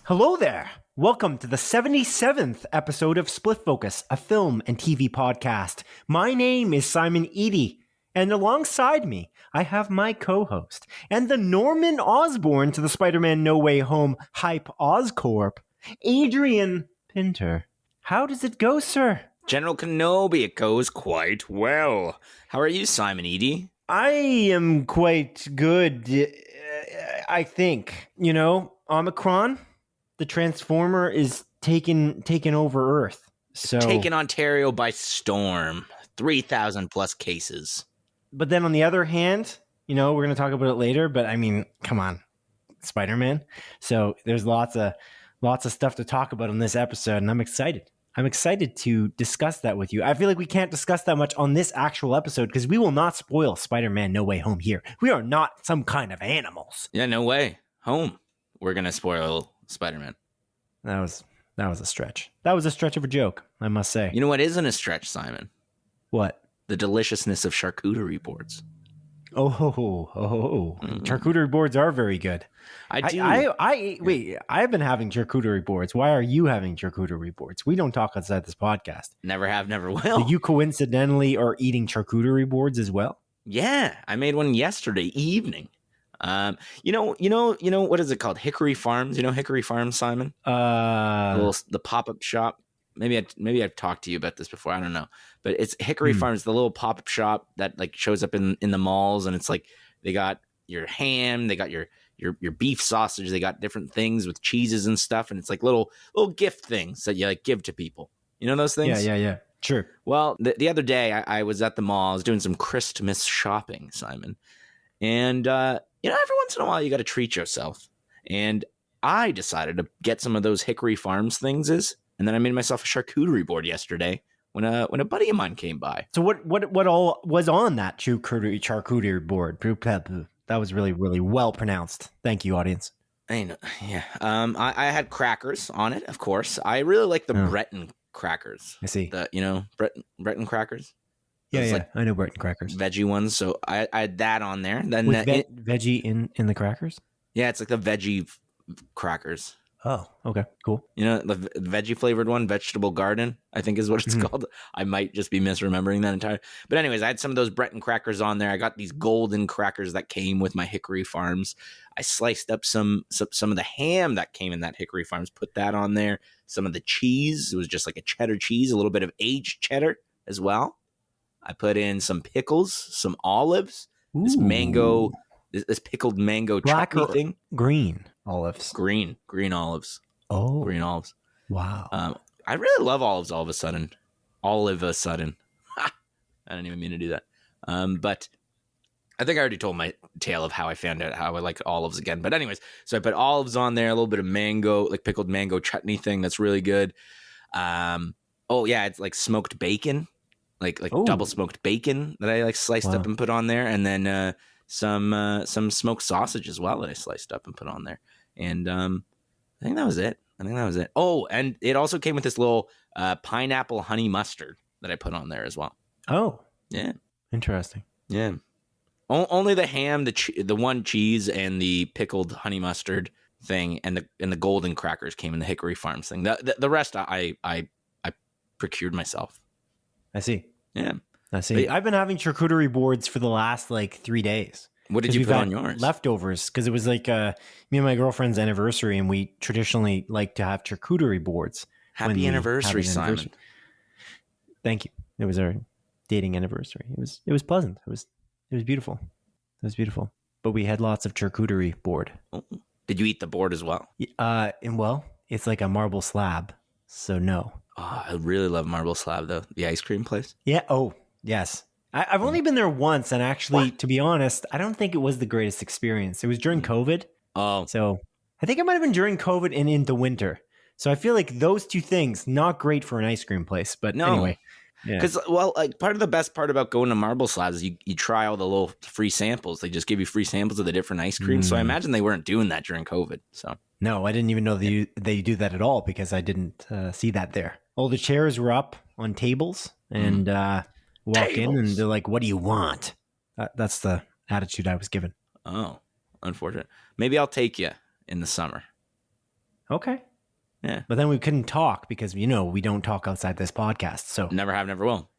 Hello there. Welcome to the 77th episode of Split Focus, a film and TV podcast. My name is Simon Eady, and alongside me, I have my co-host and the Norman Osborn to the Spider-Man No Way Home hype Oscorp, Adrian Pinter. How does it go, sir? General Kenobi, it goes quite well. How are you, Simon Eady? I am quite good, I think. You know, Omicron, the Transformer, is taking over Earth. So Taking Ontario by storm. 3,000 plus cases. But then on the other hand, you know, we're going to talk about it later, but I mean, come on, Spider-Man. So there's lots of stuff to talk about on this episode, and I'm excited. I'm excited to discuss that with you. I feel like we can't discuss that much on this actual episode because we will not spoil Spider-Man No Way Home here. We are not some kind of animals. Yeah, no way. Home. We're going to spoil Spider-Man. That was a stretch. That was a stretch of a joke, I must say. You know what isn't a stretch, Simon? What? The deliciousness of charcuterie boards. Charcuterie boards are very good. I do. Wait, I've been having charcuterie boards. Why are you having charcuterie boards? We don't talk outside this podcast. Never have, never will. So you coincidentally are eating charcuterie boards as well? Yeah, I made one yesterday evening. You know, what is it called? Hickory Farms. You know Hickory Farms, Simon? The pop-up shop. Maybe I've talked to you about this before. I don't know, but it's Hickory Farms, the little pop-up shop that like shows up in the malls, and it's like they got your ham, they got your beef sausage, they got different things with cheeses and stuff, and it's like little gift things that you like give to people. You know those things? Yeah. Sure. Well, the other day I was at the mall. I was doing some Christmas shopping, Simon, and you know, every once in a while you got to treat yourself, and I decided to get some of those Hickory Farms things. And then I made myself a charcuterie board yesterday when a buddy of mine came by. So what all was on that charcuterie board? That was really, really well pronounced. Thank you, audience. I know, yeah. I had crackers on it, of course. I really like the Breton crackers. I see. Breton crackers. Yeah, like I know Breton crackers. Veggie ones. So I had that on there. Then veggie in the crackers? Yeah, it's like the veggie crackers. Oh, okay, cool. You know, the veggie flavored one, Vegetable Garden, I think is what it's called. I might just be misremembering that entirely. But anyways, I had some of those Breton crackers on there. I got these golden crackers that came with my Hickory Farms. I sliced up some of the ham that came in that Hickory Farms, put that on there. Some of the cheese, it was just like a cheddar cheese, a little bit of aged cheddar as well. I put in some pickles, some olives, this pickled mango chutney thing. Green olives. Green olives. Oh. Green olives. Wow. I really love olives all of a sudden. All of a sudden. I didn't even mean to do that. But I think I already told my tale of how I found out how I like olives again. But anyways, so I put olives on there, a little bit of mango, like pickled mango chutney thing. That's really good. It's like smoked bacon, like double smoked bacon that I like sliced up and put on there. And then some smoked sausage as well that I sliced up and put on there. And I think that was it. Oh, and it also came with this little pineapple honey mustard that I put on there as well. Oh, yeah, interesting. Yeah, only the ham, the one cheese, and the pickled honey mustard thing, and the golden crackers came in the Hickory Farms thing. The rest I procured myself. I see. Yeah. I see. I've been having charcuterie boards for the last 3 days. What did you put on yours? Leftovers, because it was like me and my girlfriend's anniversary, and we traditionally like to have charcuterie boards. Happy anniversary, Simon. Thank you. It was our dating anniversary. It was pleasant. It was beautiful. It was beautiful. But we had lots of charcuterie board. Oh. Did you eat the board as well? It's like a marble slab, so no. Oh, I really love Marble Slab, though. The ice cream place. Yeah. Oh, yes. I've only been there once, and actually, to be honest, I don't think it was the greatest experience. It was during COVID. Oh. So I think it might have been during COVID and in the winter. So I feel like those two things, not great for an ice cream place. But anyway. Yeah. Because, well, like part of the best part about going to Marble Slabs is you try all the little free samples. They just give you free samples of the different ice creams. So I imagine they weren't doing that during COVID. So No, I didn't even know they do that at all because I didn't see that there. All the chairs were up on tables and walk in and they're like, what do you want? That's the attitude I was given. Oh, unfortunate. Maybe I'll take you in the summer. Okay. Yeah. But then we couldn't talk because, we don't talk outside this podcast. So Never have, never will.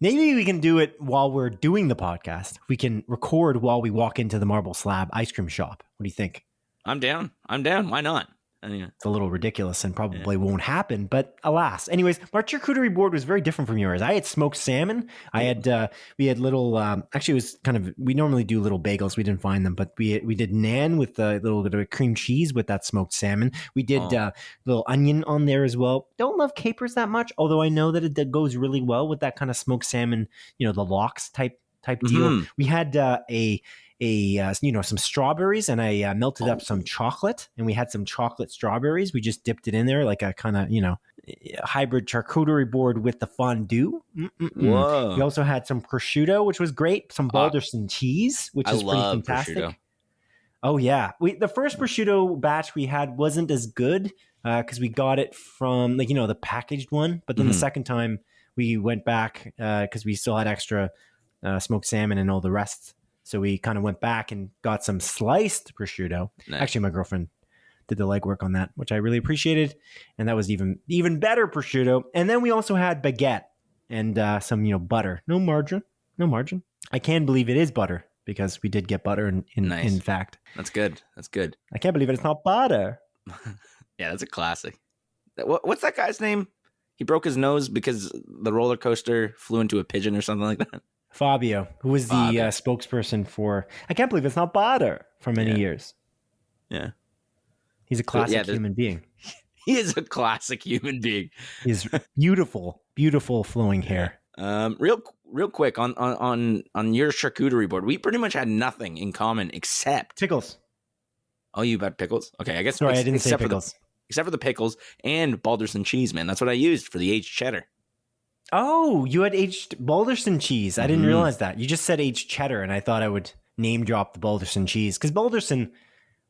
maybe we can do it while we're doing the podcast. We can record while we walk into the Marble Slab ice cream shop. What do you think? I'm down. Why not? Anyway. It's a little ridiculous and probably won't happen, but alas. Anyways, our charcuterie board was very different from yours. I had smoked salmon. I had we had little. Actually, it was kind of. We normally do little bagels. We didn't find them, but we did naan with a little bit of cream cheese with that smoked salmon. We did little onion on there as well. Don't love capers that much, although I know that it goes really well with that kind of smoked salmon. The lox type deal. We had some strawberries, and I melted up some chocolate, and we had some chocolate strawberries. We just dipped it in there like a kind of, hybrid charcuterie board with the fondue. Whoa. We also had some prosciutto, which was great. Some Balderson cheese, which is pretty fantastic. Prosciutto. Oh yeah. The first prosciutto batch we had wasn't as good because we got it from the packaged one. But then the second time we went back because we still had extra smoked salmon and all the rest. So we kind of went back and got some sliced prosciutto. Nice. Actually, my girlfriend did the legwork on that, which I really appreciated. And that was even better prosciutto. And then we also had baguette and some, butter. No margarine. I can believe it is butter because we did get butter in fact. That's good. I can't believe it's not butter. Yeah, that's a classic. What's that guy's name? He broke his nose because the roller coaster flew into a pigeon or something like that. Fabio, who was the spokesperson for I Can't Believe It's Not Butter for many years. Yeah. He's a classic human being. He is a classic human being. He's beautiful, beautiful flowing hair. Real quick on your charcuterie board, we pretty much had nothing in common except pickles. Oh, you had pickles? Okay, I guess. Sorry, I didn't say pickles. Except for the pickles and Balderson cheese, man. That's what I used for the aged cheddar. Oh, you had aged Balderson cheese. I didn't realize that. You just said aged cheddar, and I thought I would name drop the Balderson cheese. Because Balderson,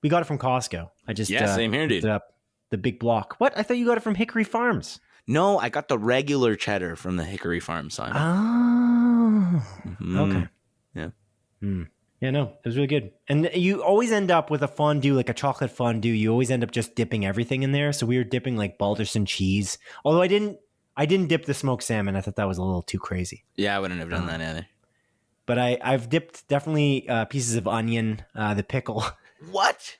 we got it from Costco. I just same here, dude. It up the big block. What? I thought you got it from Hickory Farms. No, I got the regular cheddar from the Hickory Farm sign. Oh. Okay. Yeah. Yeah, no, it was really good. And you always end up with a fondue, like a chocolate fondue. You always end up just dipping everything in there. So we were dipping like Balderson cheese. Although I didn't dip the smoked salmon. I thought that was a little too crazy. Yeah, I wouldn't have done that either. But I've dipped definitely pieces of onion, the pickle. What?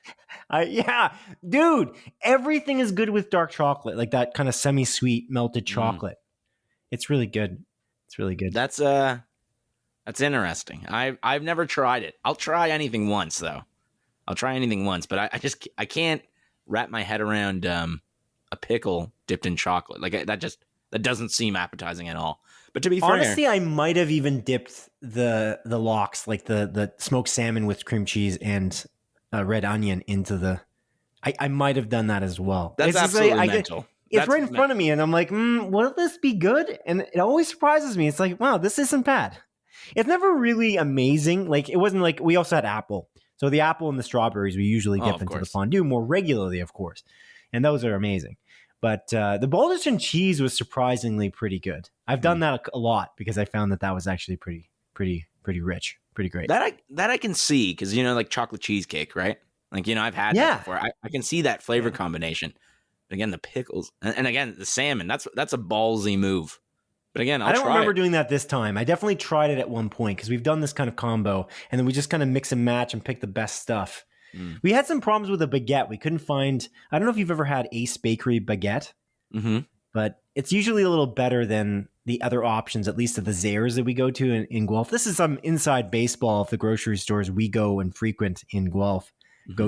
Yeah, dude, everything is good with dark chocolate, like that kind of semi-sweet melted chocolate. It's really good. It's really good. That's interesting. I've never tried it. I'll try anything once though. But I can't wrap my head around a pickle dipped in chocolate. Like that doesn't seem appetizing at all. But to be fair, honestly, I might have even dipped the lox, like the smoked salmon with cream cheese and red onion into the. I might have done that as well. That's absolutely mental. It's right in front of me, and I'm like, will this be good? And it always surprises me. It's like, wow, this isn't bad. It's never really amazing. Like it wasn't like we also had apple. So the apple and the strawberries we usually dip into the fondue more regularly, of course, and those are amazing. But the Balderson cheese was surprisingly pretty good. I've done that a lot because I found that was actually pretty rich, pretty great. That I can see because like chocolate cheesecake, right? Like I've had that before. I can see that flavor combination. But again, the pickles and again the salmon. That's a ballsy move. But again, I don't remember doing that this time. I definitely tried it at one point because we've done this kind of combo, and then we just kind of mix and match and pick the best stuff. We had some problems with a baguette. We couldn't find. I don't know if you've ever had Ace Bakery baguette, but it's usually a little better than the other options, at least at the Zayres that we go to in Guelph. This is some inside baseball of the grocery stores we go and frequent in Guelph. I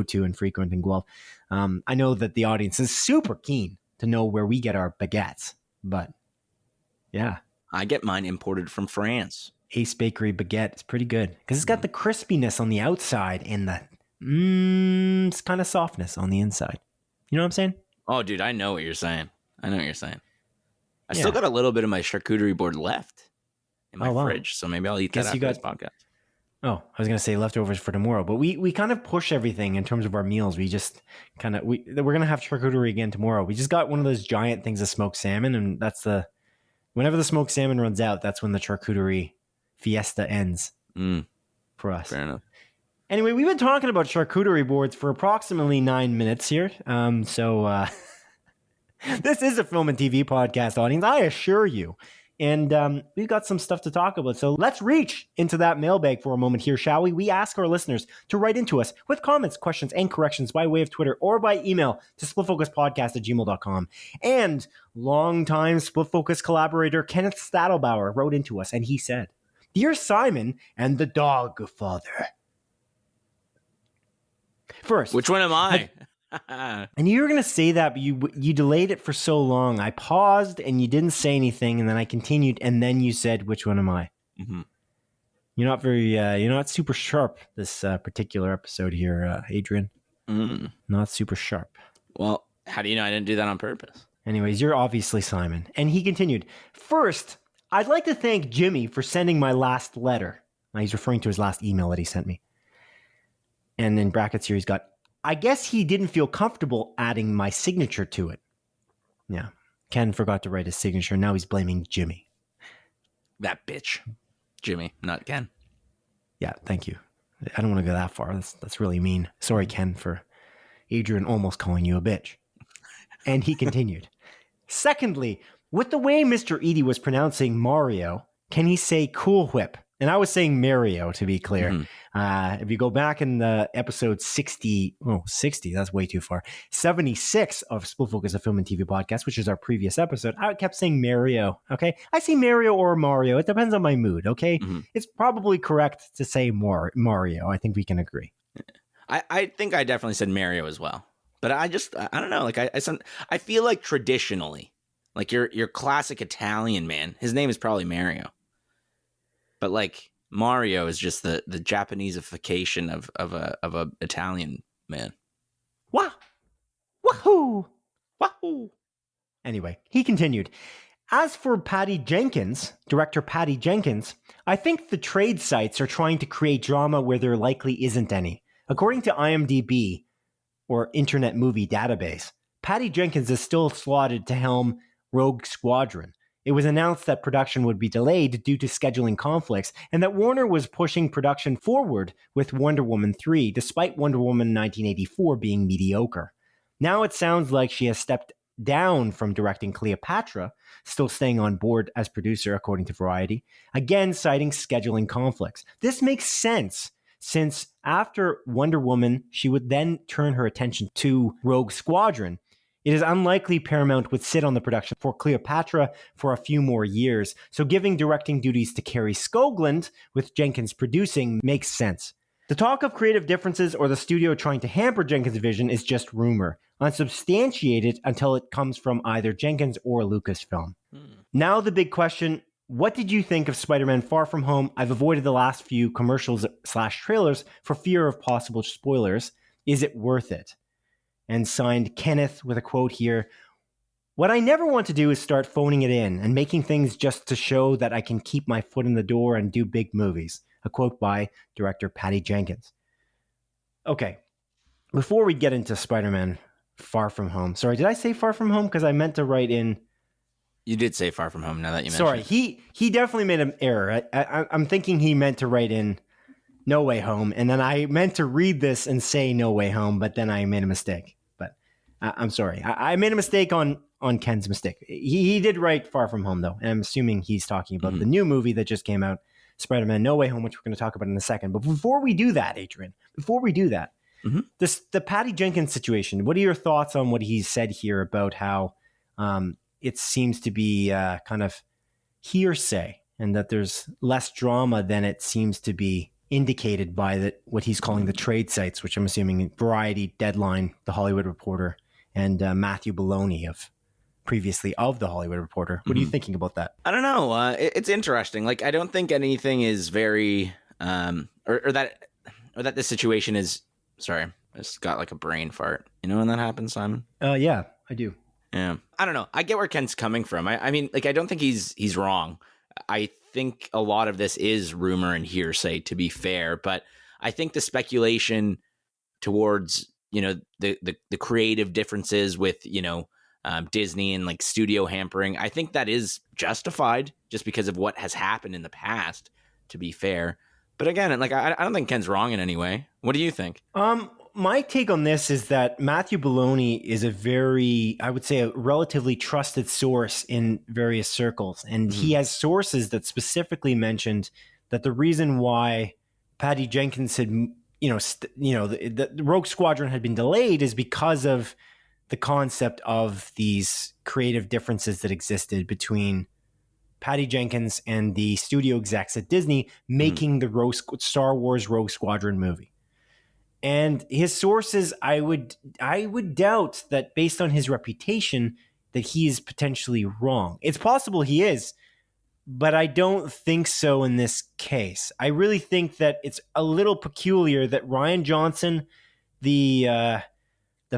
know that the audience is super keen to know where we get our baguettes, but yeah. I get mine imported from France. Ace Bakery baguette is pretty good because it's got the crispiness on the outside and the it's kind of softness on the inside. You know what I'm saying? Oh, dude, I know what you're saying. I still got a little bit of my charcuterie board left in my wow. fridge, so maybe I'll eat that after this podcast. Oh, I was going to say leftovers for tomorrow, but we kind of push everything in terms of our meals. We just kind of, we're going to have charcuterie again tomorrow. We just got one of those giant things of smoked salmon, and whenever the smoked salmon runs out, that's when the charcuterie fiesta ends for us. Fair enough. Anyway, we've been talking about charcuterie boards for approximately 9 minutes here. So this is a film and TV podcast, audience, I assure you. And we've got some stuff to talk about. So let's reach into that mailbag for a moment here, shall we? We ask our listeners to write into us with comments, questions, and corrections by way of Twitter or by email to splitfocuspodcast@gmail.com. And longtime Split Focus collaborator Kenneth Stadelbauer wrote into us, and he said, "Dear Simon and the Dog Father." First, which one am I? And you were going to say that, but you delayed it for so long. I paused and you didn't say anything, and then I continued, and then you said, "Which one am I?" Mm-hmm. You're not you're not super sharp this particular episode here, Adrian. Not super sharp. Well, how do you know I didn't do that on purpose? Anyways, you're obviously Simon. And he continued, "First, I'd like to thank Jimmy for sending my last letter." Now, he's referring to his last email that he sent me. And in brackets here, he's got, "I guess he didn't feel comfortable adding my signature to it." Yeah. Ken forgot to write his signature. Now he's blaming Jimmy. That bitch. Jimmy, not Ken. Yeah, thank you. I don't want to go that far. That's really mean. Sorry, Ken, for Adrian almost calling you a bitch. And he continued, "Secondly, with the way Mr. Edie was pronouncing Mario, can he say Cool Whip?" And I was saying Mario, to be clear. Mm-hmm. If you go back in the episode 60, that's way too far, 76 of Split Focus, a film and TV podcast, which is our previous episode, I kept saying Mario, okay? I say Mario or Mario. It depends on my mood, okay? Mm-hmm. It's probably correct to say Mario. I think we can agree. I think I definitely said Mario as well. But I don't know. Like I feel like traditionally, like your classic Italian man, his name is probably Mario. But like Mario is just the Japaneseification of a Italian man. Wah! Wahoo! Wahoo! Anyway, he continued, "As for director Patty Jenkins, I think the trade sites are trying to create drama where there likely isn't any. According to IMDb, or Internet Movie Database, Patty Jenkins is still slotted to helm Rogue Squadron. It was announced that production would be delayed due to scheduling conflicts, and that Warner was pushing production forward with Wonder Woman 3, despite Wonder Woman 1984 being mediocre. Now it sounds like she has stepped down from directing Cleopatra, still staying on board as producer, according to Variety, again citing scheduling conflicts. This makes sense, since after Wonder Woman, she would then turn her attention to Rogue Squadron. It is unlikely Paramount would sit on the production for Cleopatra for a few more years, so giving directing duties to Carrie Skoglund, with Jenkins producing, makes sense. The talk of creative differences or the studio trying to hamper Jenkins' vision is just rumor, unsubstantiated until it comes from either Jenkins or Lucasfilm. Now the big question, what did you think of Spider-Man Far From Home? I've avoided the last few commercials/trailers for fear of possible spoilers. Is it worth it? And signed Kenneth with a quote here, "What I never want to do is start phoning it in and making things just to show that I can keep my foot in the door and do big movies." A quote by director Patty Jenkins. Okay, before we get into Spider-Man Far From Home, sorry, did I say Far From Home? Because I meant to write in... You did say Far From Home, now that you mentioned it. Sorry, he definitely made an error. I'm thinking he meant to write in No Way Home, and then I meant to read this and say No Way Home, but then I made a mistake. But I'm sorry. I made a mistake on Ken's mistake. He did write Far From Home, though, and I'm assuming he's talking about the new movie that just came out, Spider-Man No Way Home, which we're going to talk about in a second. But before we do that, Adrian, the Patty Jenkins situation, what are your thoughts on what he said here about how it seems to be kind of hearsay and that there's less drama than it seems to be indicated by what he's calling the trade sites, which I'm assuming Variety, Deadline, The Hollywood Reporter, and Matthew Bologna previously of The Hollywood Reporter. What are you thinking about that? I don't know. It's interesting. Like, I don't think anything is very, or that the situation is, sorry, I just got like a brain fart. You know when that happens, Simon? Yeah, I do. Yeah. I don't know. I get where Ken's coming from. I mean, like, I don't think he's wrong. I think a lot of this is rumor and hearsay, to be fair, but I think the speculation towards, the creative differences with, Disney and like studio hampering, I think that is justified just because of what has happened in the past, to be fair. But again, like, I don't think Ken's wrong in any way. What do you think? My take on this is that Matthew Bologna is I would say, a relatively trusted source in various circles. And he has sources that specifically mentioned that the reason why Patty Jenkins had, the Rogue Squadron had been delayed is because of the concept of these creative differences that existed between Patty Jenkins and the studio execs at Disney making the Star Wars Rogue Squadron movie. And his sources, I would doubt that based on his reputation that he is potentially wrong. It's possible he is, but I don't think so in this case. I really think that it's a little peculiar that Rian Johnson, the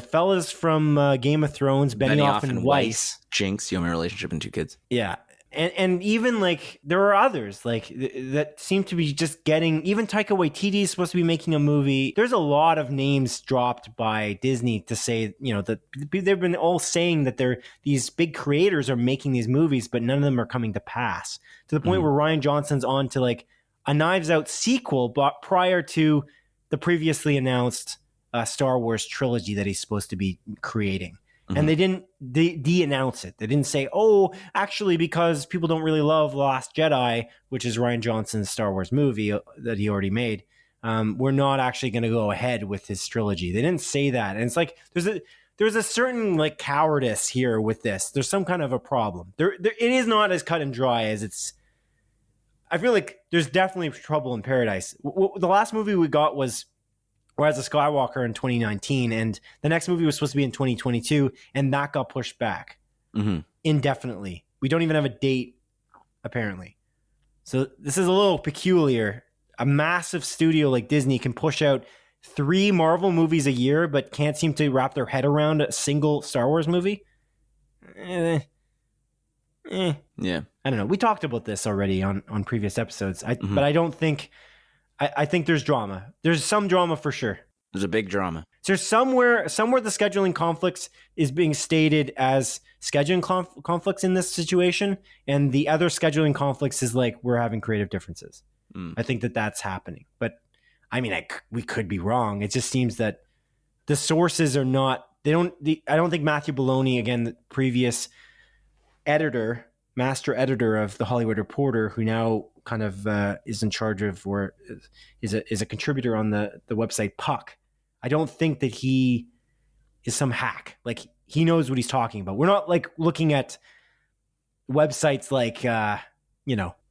fellas from Game of Thrones, Benioff and Weiss, Jinx, you have a relationship and 2 kids. Yeah. And even like there are others like that seem to be just getting, even Taika Waititi is supposed to be making a movie. There's a lot of names dropped by Disney to say, that they've been all saying that these big creators are making these movies, but none of them are coming to pass, to the point where Rian Johnson's on to like a Knives Out sequel, but prior to the previously announced Star Wars trilogy that he's supposed to be creating. And they didn't de-announce it. They didn't say, oh, actually, because people don't really love The Last Jedi, which is Rian Johnson's Star Wars movie that he already made, we're not actually going to go ahead with his trilogy. They didn't say that. And it's like there's a certain like cowardice here with this. There's some kind of a problem. It is not as cut and dry as it's... I feel like there's definitely trouble in paradise. The last movie we got was Rise of Skywalker in 2019, and the next movie was supposed to be in 2022, and that got pushed back indefinitely. We don't even have a date, apparently. So this is a little peculiar. A massive studio like Disney can push out 3 Marvel movies a year, but can't seem to wrap their head around a single Star Wars movie. Yeah. I don't know. We talked about this already on previous episodes, but I don't think... I think there's drama. There's some drama for sure. There's a big drama. So somewhere the scheduling conflicts is being stated as scheduling conflicts in this situation, and the other scheduling conflicts is like we're having creative differences. I think that's happening, but I mean, we could be wrong. It just seems that the sources are not. I don't think Matthew Bologna, again, the previous master editor of The Hollywood Reporter, who now kind of is in charge of, or is a contributor on the website Puck. I don't think that he is some hack. Like, he knows what he's talking about. We're not like looking at websites like,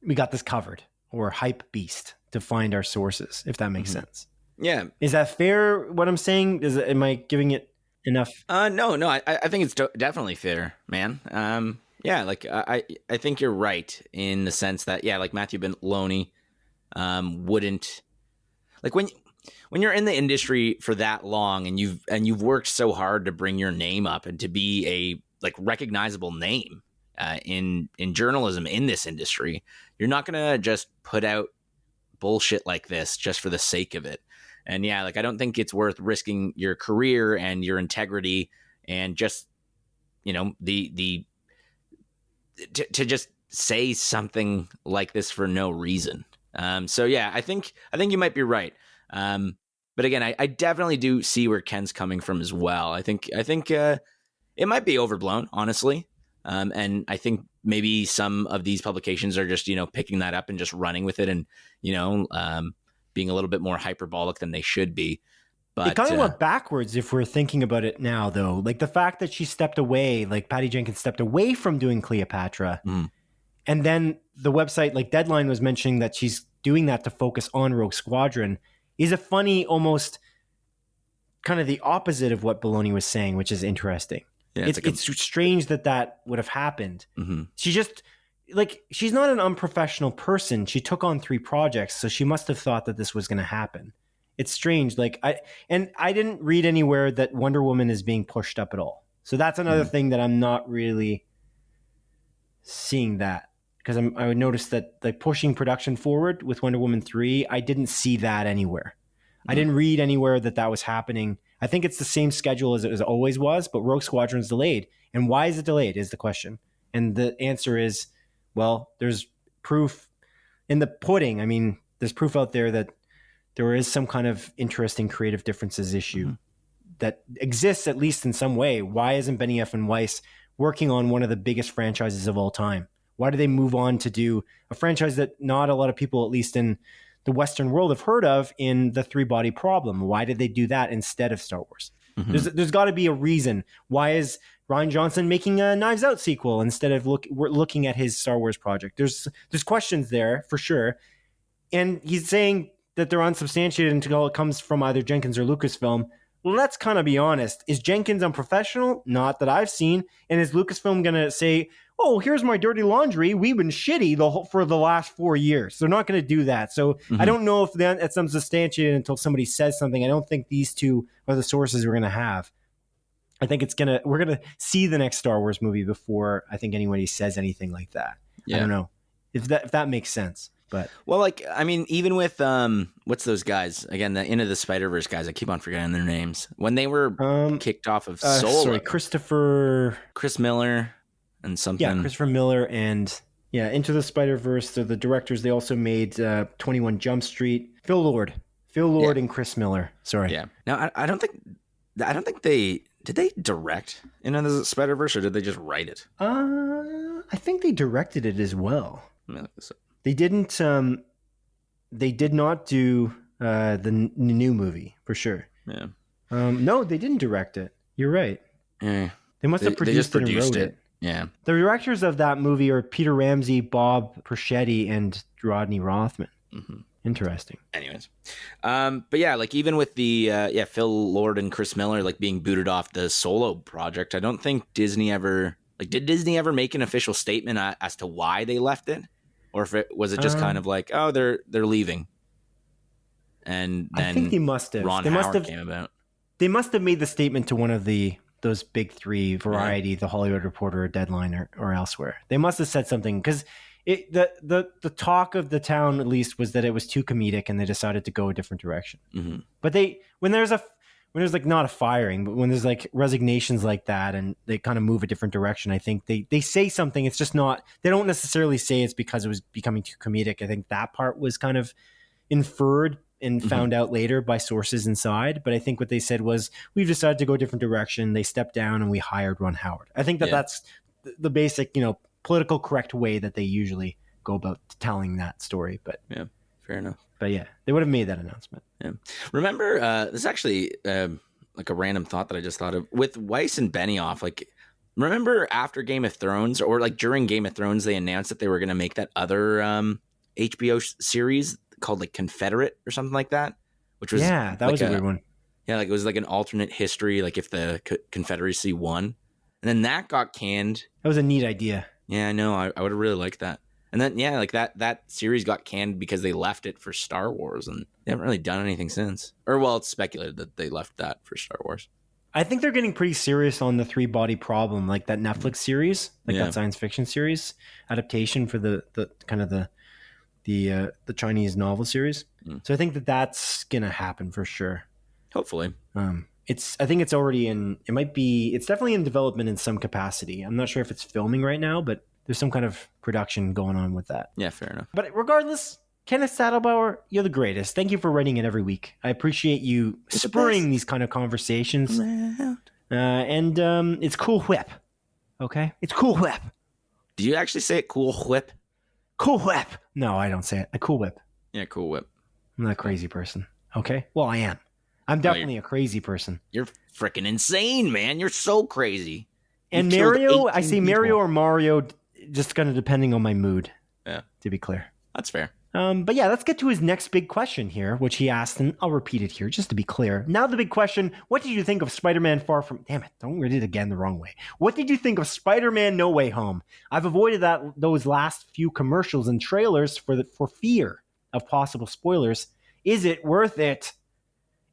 we got this covered, or Hype Beast to find our sources, if that makes sense. Yeah. Is that fair, what I'm saying? Am I giving it enough? No, I think it's definitely fair, man. Yeah, like I think you're right in the sense that, yeah, like Matthew Bologna wouldn't, like when you're in the industry for that long and you've worked so hard to bring your name up and to be a like recognizable name in journalism in this industry, you're not gonna just put out bullshit like this just for the sake of it. And yeah, like I don't think it's worth risking your career and your integrity and just to just say something like this for no reason. So yeah, I think you might be right. But again, I definitely do see where Ken's coming from as well. I think it might be overblown, honestly. And I think maybe some of these publications are just, picking that up and just running with it and, being a little bit more hyperbolic than they should be. But it kind of went backwards if we're thinking about it now, though. Like the fact that she stepped away, like Patty Jenkins stepped away from doing Cleopatra. And then the website, like Deadline, was mentioning that she's doing that to focus on Rogue Squadron, is a funny, almost kind of the opposite of what Bologna was saying, which is interesting. Yeah, it's strange that would have happened. She just, like, she's not an unprofessional person. She took on 3 projects, so she must have thought that this was going to happen. It's strange. Like I didn't read anywhere that Wonder Woman is being pushed up at all. So that's another thing that I'm not really seeing that, because I would notice that like pushing production forward with Wonder Woman 3, I didn't see that anywhere. I didn't read anywhere that was happening. I think it's the same schedule as it always was, but Rogue Squadron's delayed. And why is it delayed is the question. And the answer is, well, there's proof in the pudding. I mean, there's proof out there that there is some kind of interesting creative differences issue that exists, at least in some way. Why isn't Benioff and Weiss working on one of the biggest franchises of all time? Why do they move on to do a franchise that not a lot of people, at least in the Western world, have heard of, in The Three-Body Problem? Why did they do that instead of Star Wars? There's got to be a reason. Why is Rian Johnson making a Knives Out sequel instead of looking at his Star Wars project? There's questions there for sure. And he's saying that they're unsubstantiated until it comes from either Jenkins or Lucasfilm. Well, let's kind of be honest. Is Jenkins unprofessional? Not that I've seen. And is Lucasfilm going to say, oh, here's my dirty laundry. We've been shitty for the last 4 years. They're not going to do that. So I don't know if that's unsubstantiated until somebody says something. I don't think these two are the sources we're going to have. I think we're going to see the next Star Wars movie before I think anybody says anything like that. Yeah. I don't know if that makes sense. But well, like, I mean, even with what's those guys again? The Into the Spider-Verse guys. I keep on forgetting their names. When they were kicked off of Solo, Chris Miller, and something. Yeah, Christopher Miller and Into the Spider-Verse. They're the directors. They also made 21 Jump Street. Phil Lord, and Chris Miller. Sorry. Yeah. Now I don't think they did they direct Into the Spider-Verse, or did they just write it? I think they directed it as well. Yeah, they didn't. They did not do the new movie for sure. Yeah. No, they didn't direct it. You're right. Yeah. They must have produced it and wrote it. Yeah. The directors of that movie are Peter Ramsey, Bob Perschetti, and Rodney Rothman. Interesting. Anyways, but yeah, like even with the Phil Lord and Chris Miller like being booted off the Solo project, I don't think Disney ever did Disney ever make an official statement as to why they left it? Or if it was just kind of like, oh, they're leaving, and then I think they must have. Howard came about. They must have made the statement to one of those big three: Variety, The Hollywood Reporter, Deadline, or elsewhere. They must have said something, because the talk of the town at least was that it was too comedic, and they decided to go a different direction. But when there's like not a firing, but when there's like resignations like that and they kind of move a different direction, I think they say something. It's just not, they don't necessarily say it's because it was becoming too comedic. I think that part was kind of inferred and found out later by sources inside. But I think what they said was, we've decided to go a different direction. They stepped down and we hired Ron Howard. I think that's the basic, political correct way that they usually go about telling that story. But yeah, fair enough. But yeah, they would have made that announcement. Yeah. Remember, this is actually like a random thought that I just thought of with Weiss and Benioff. Like, remember after Game of Thrones, or like during Game of Thrones, they announced that they were going to make that other HBO series called like Confederate or something like that, which was that was a weird one. Yeah, like it was like an alternate history, like if the Confederacy won, and then that got canned. That was a neat idea. Yeah, I know. I would have really liked that. And then, like that series got canned because they left it for Star Wars, and they haven't really done anything since. Or, well, it's speculated that they left that for Star Wars. I think they're getting pretty serious on the Three-Body Problem, like that Netflix series, like that science fiction series adaptation for the kind of the Chinese novel series. So I think that's gonna happen for sure. Hopefully. I think it's already it's definitely in development in some capacity. I'm not sure if it's filming right now, but there's some kind of production going on with that. Yeah, fair enough. But regardless, Kenneth Saddlebauer, you're the greatest. Thank you for writing it every week. I appreciate you spurring these kind of conversations. And it's Cool Whip. Okay? It's Cool Whip. Do you actually say it, Cool Whip? Cool Whip. No, I don't say it. A Cool Whip. Yeah, Cool Whip. I'm not a crazy person. Okay? Well, I am. I'm definitely a crazy person. You're freaking insane, man. You're so crazy. And Mario, I say Mario or Mario, just kind of depending on my mood. Yeah. To be clear. That's fair. But yeah, let's get to his next big question here, which he asked, and I'll repeat it here just to be clear. Now the big question, what did you think of Spider-Man Far From... Damn it, don't read it again the wrong way. What did you think of Spider-Man No Way Home? I've avoided those last few commercials and trailers for fear of possible spoilers. Is it worth it?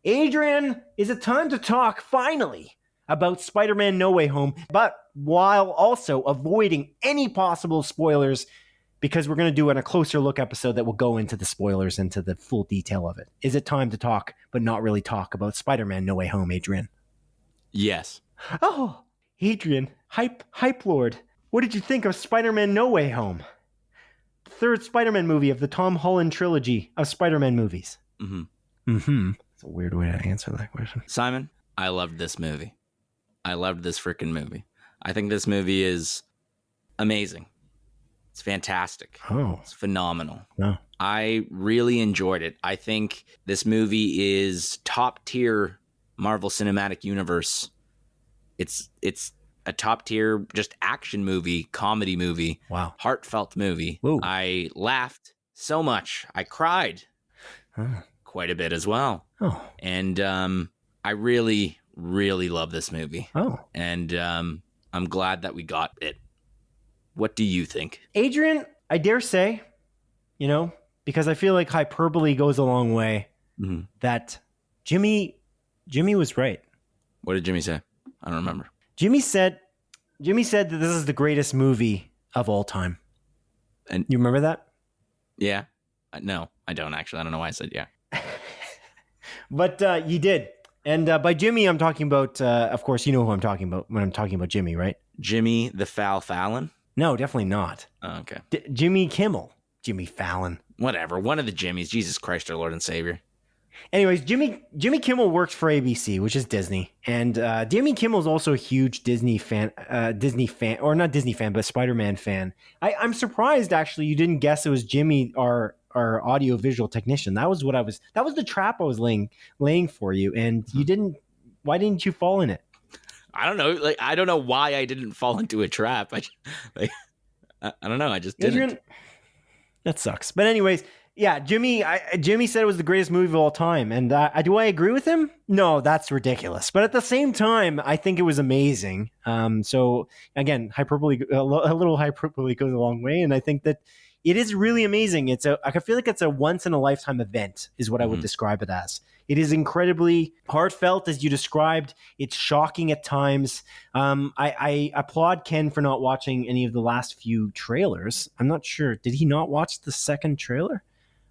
Adrian, is it time to talk, finally, about Spider-Man No Way Home, but while also avoiding any possible spoilers, because we're going to do a closer look episode that will go into the spoilers, into the full detail of it. Is it time to talk, but not really talk, about Spider-Man No Way Home, Adrian? Yes. Oh, Adrian, hype lord, what did you think of Spider-Man No Way Home? The third Spider-Man movie of the Tom Holland trilogy of Spider-Man movies. It's a weird way to answer that question. Simon, I loved this movie. I loved this freaking movie. I think this movie is amazing. It's fantastic. Oh. It's phenomenal. No. I really enjoyed it. I think this movie is top tier Marvel Cinematic Universe. It's a top tier just action movie, comedy movie, Wow, heartfelt movie. Whoa. I laughed so much. I cried quite a bit as well. Oh. And I really, really love this movie. Oh. And I'm glad that we got it. What do you think? Adrian, I dare say, because I feel like hyperbole goes a long way, that Jimmy was right. What did Jimmy say? I don't remember. Jimmy said that this is the greatest movie of all time. And you remember that? Yeah. No, I don't actually. I don't know why I said yeah. But you did. And by Jimmy, I'm talking about, of course, you know who I'm talking about when I'm talking about Jimmy, right? Jimmy the Fallon? No, definitely not. Oh, okay. Jimmy Kimmel. Jimmy Fallon. Whatever. One of the Jimmys. Jesus Christ, our Lord and Savior. Anyways, Jimmy Kimmel works for ABC, which is Disney. And Jimmy Kimmel is also a huge Disney fan, or not Disney fan, but Spider-Man fan. I'm surprised, actually, you didn't guess it was Jimmy, our audio-visual technician. That was the trap I was laying for you. And you didn't, why didn't you fall in it? I don't know. I don't know why I didn't fall into a trap. I don't know. I just didn't. Adrian, that sucks. But anyways, yeah, Jimmy said it was the greatest movie of all time. And do I agree with him? No, that's ridiculous. But at the same time, I think it was amazing. So again, a little hyperbole goes a long way. And I think that it is really amazing. I feel like it's a once in a lifetime event is what I would describe it as. It is incredibly heartfelt, as you described. It's shocking at times. I applaud Ken for not watching any of the last few trailers. I'm not sure. Did he not watch the second trailer?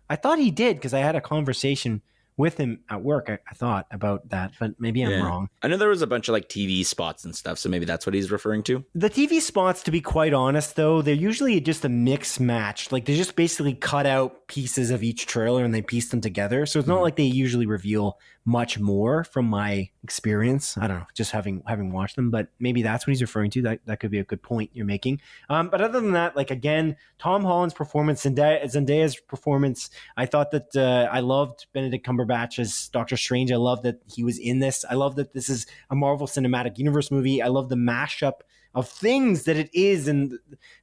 I thought he did, because I had a conversation with him at work, I thought, about that, but maybe I'm wrong. I know there was a bunch of TV spots and stuff, so maybe that's what he's referring to. The TV spots, to be quite honest, though, they're usually just a mix match. They just basically cut out pieces of each trailer and they piece them together. So it's not like they usually reveal much more, from my experience. I don't know, just having watched them, but maybe that's what he's referring to. That could be a good point you're making. But other than that, again, Tom Holland's performance, Zendaya's performance, I thought that I loved Benedict Cumberbatch as Doctor Strange. I love that he was in this. I love that this is a Marvel Cinematic Universe movie. I love the mashup of things that it is. And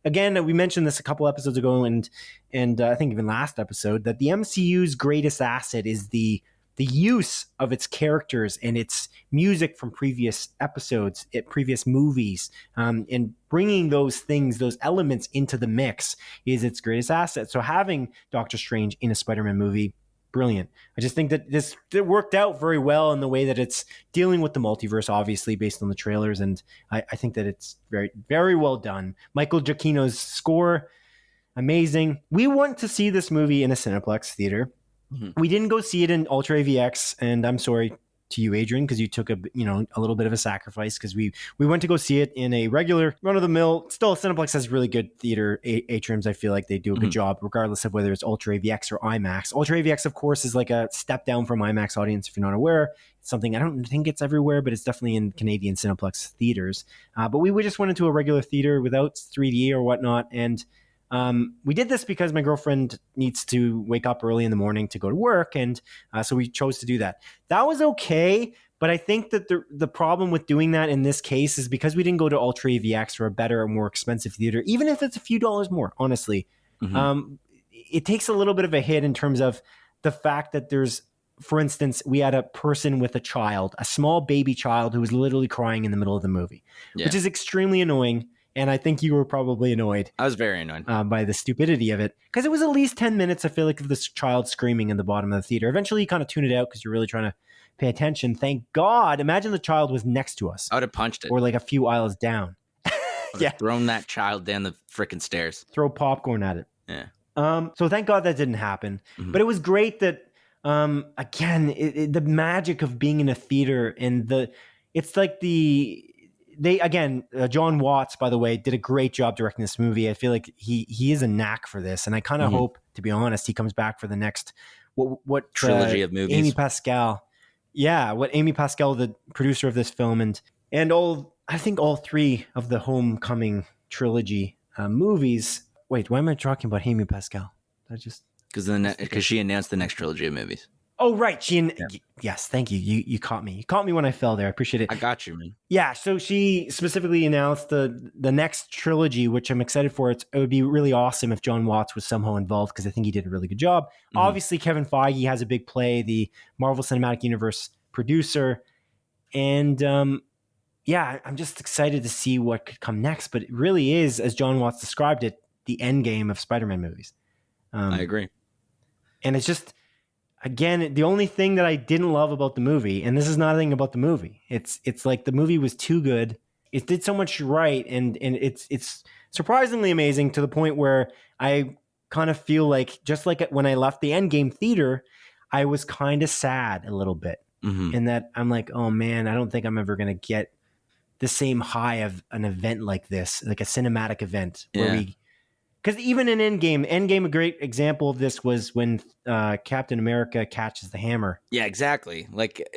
again, we mentioned this a couple episodes ago, and I think even last episode, that the MCU's greatest asset is the use of its characters and its music from previous episodes, previous movies, and bringing those things, those elements into the mix is its greatest asset. So having Doctor Strange in a Spider-Man movie, brilliant. I just think that it worked out very well in the way that it's dealing with the multiverse, obviously, based on the trailers. And I think that it's very, very well done. Michael Giacchino's score, amazing. We want to see this movie in a Cineplex theater. We didn't go see it in Ultra AVX, and I'm sorry to you, Adrian, because you took a little bit of a sacrifice, because we went to go see it in a regular run-of-the-mill. Still, Cineplex has really good theater atriums. I feel like they do a good job, regardless of whether it's Ultra AVX or IMAX. Ultra AVX, of course, is like a step down from IMAX audience, if you're not aware. It's something I don't think it's everywhere, but it's definitely in Canadian Cineplex theaters. But we just went into a regular theater without 3D or whatnot, and we did this because my girlfriend needs to wake up early in the morning to go to work, and so we chose to do that. That was okay, but I think that the problem with doing that in this case is because we didn't go to Ultra AVX or a better or more expensive theater, even if it's a few dollars more, honestly, it takes a little bit of a hit in terms of the fact that there's, for instance, we had a person with a child, a small baby child, who was literally crying in the middle of the movie, which is extremely annoying. And I think you were probably annoyed I was very annoyed. by the stupidity of it. Because it was at least 10 minutes, I feel like, of this child screaming in the bottom of the theater. Eventually, you kind of tune it out because you're really trying to pay attention. Thank God. Imagine the child was next to us. I would have punched it. Or like a few aisles down. Yeah. Thrown that child down the freaking stairs. Throw popcorn at it. Yeah. So thank God that didn't happen. Mm-hmm. But it was great that, again, the magic of being in a theater and it's like John Watts, by the way, did a great job directing this movie. I feel like he is a knack for this. And I kind of hope, to be honest, he comes back for the next, what trilogy of movies. Amy Pascal. Yeah. What Amy Pascal, the producer of this film and I think all three of the Homecoming trilogy movies. Wait, why am I talking about Amy Pascal? Because she announced the next trilogy of movies. Oh, right. Yes, thank you. You caught me. You caught me when I fell there. I appreciate it. I got you, man. Yeah, so she specifically announced the next trilogy, which I'm excited for. It would be really awesome if John Watts was somehow involved because I think he did a really good job. Mm-hmm. Obviously, Kevin Feige has a big play, the Marvel Cinematic Universe producer. And I'm just excited to see what could come next. But it really is, as John Watts described it, the end game of Spider-Man movies. I agree. And it's just, again, the only thing that I didn't love about the movie, and this is not a thing about the movie, it's like the movie was too good. It did so much right, and it's surprisingly amazing to the point where I kind of feel like, just like when I left the Endgame theater, I was kind of sad a little bit. Mm-hmm. In that I'm like, oh man, I don't think I'm ever going to get the same high of an event like this, like a cinematic event where because even in Endgame, a great example of this was when Captain America catches the hammer. Yeah, exactly. Like,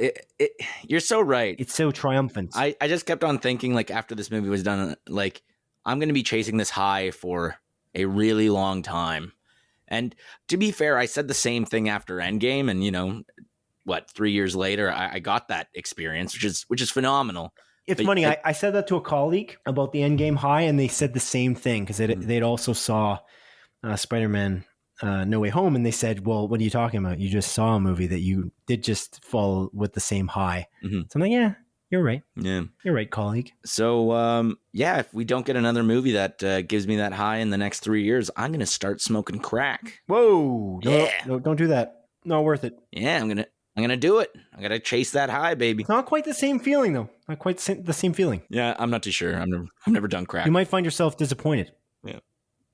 you're so right. It's so triumphant. I just kept on thinking, like, after this movie was done, like, I'm going to be chasing this high for a really long time. And to be fair, I said the same thing after Endgame, and 3 years later, I got that experience, which is phenomenal. It's funny. I said that to a colleague about the Endgame high, and they said the same thing because they'd also saw Spider-Man No Way Home, and they said, well, what are you talking about? You just saw a movie that you did just fall with the same high. Mm-hmm. So I'm like, yeah, you're right. Yeah. You're right, colleague. So, if we don't get another movie that gives me that high in the next 3 years, I'm going to start smoking crack. Whoa. No, don't do that. Not worth it. Yeah, I'm going to do it. I got to chase that high, baby. It's not quite the same feeling, though. Not quite the same feeling. Yeah, I'm not too sure. I've never done crack. You might find yourself disappointed. Yeah,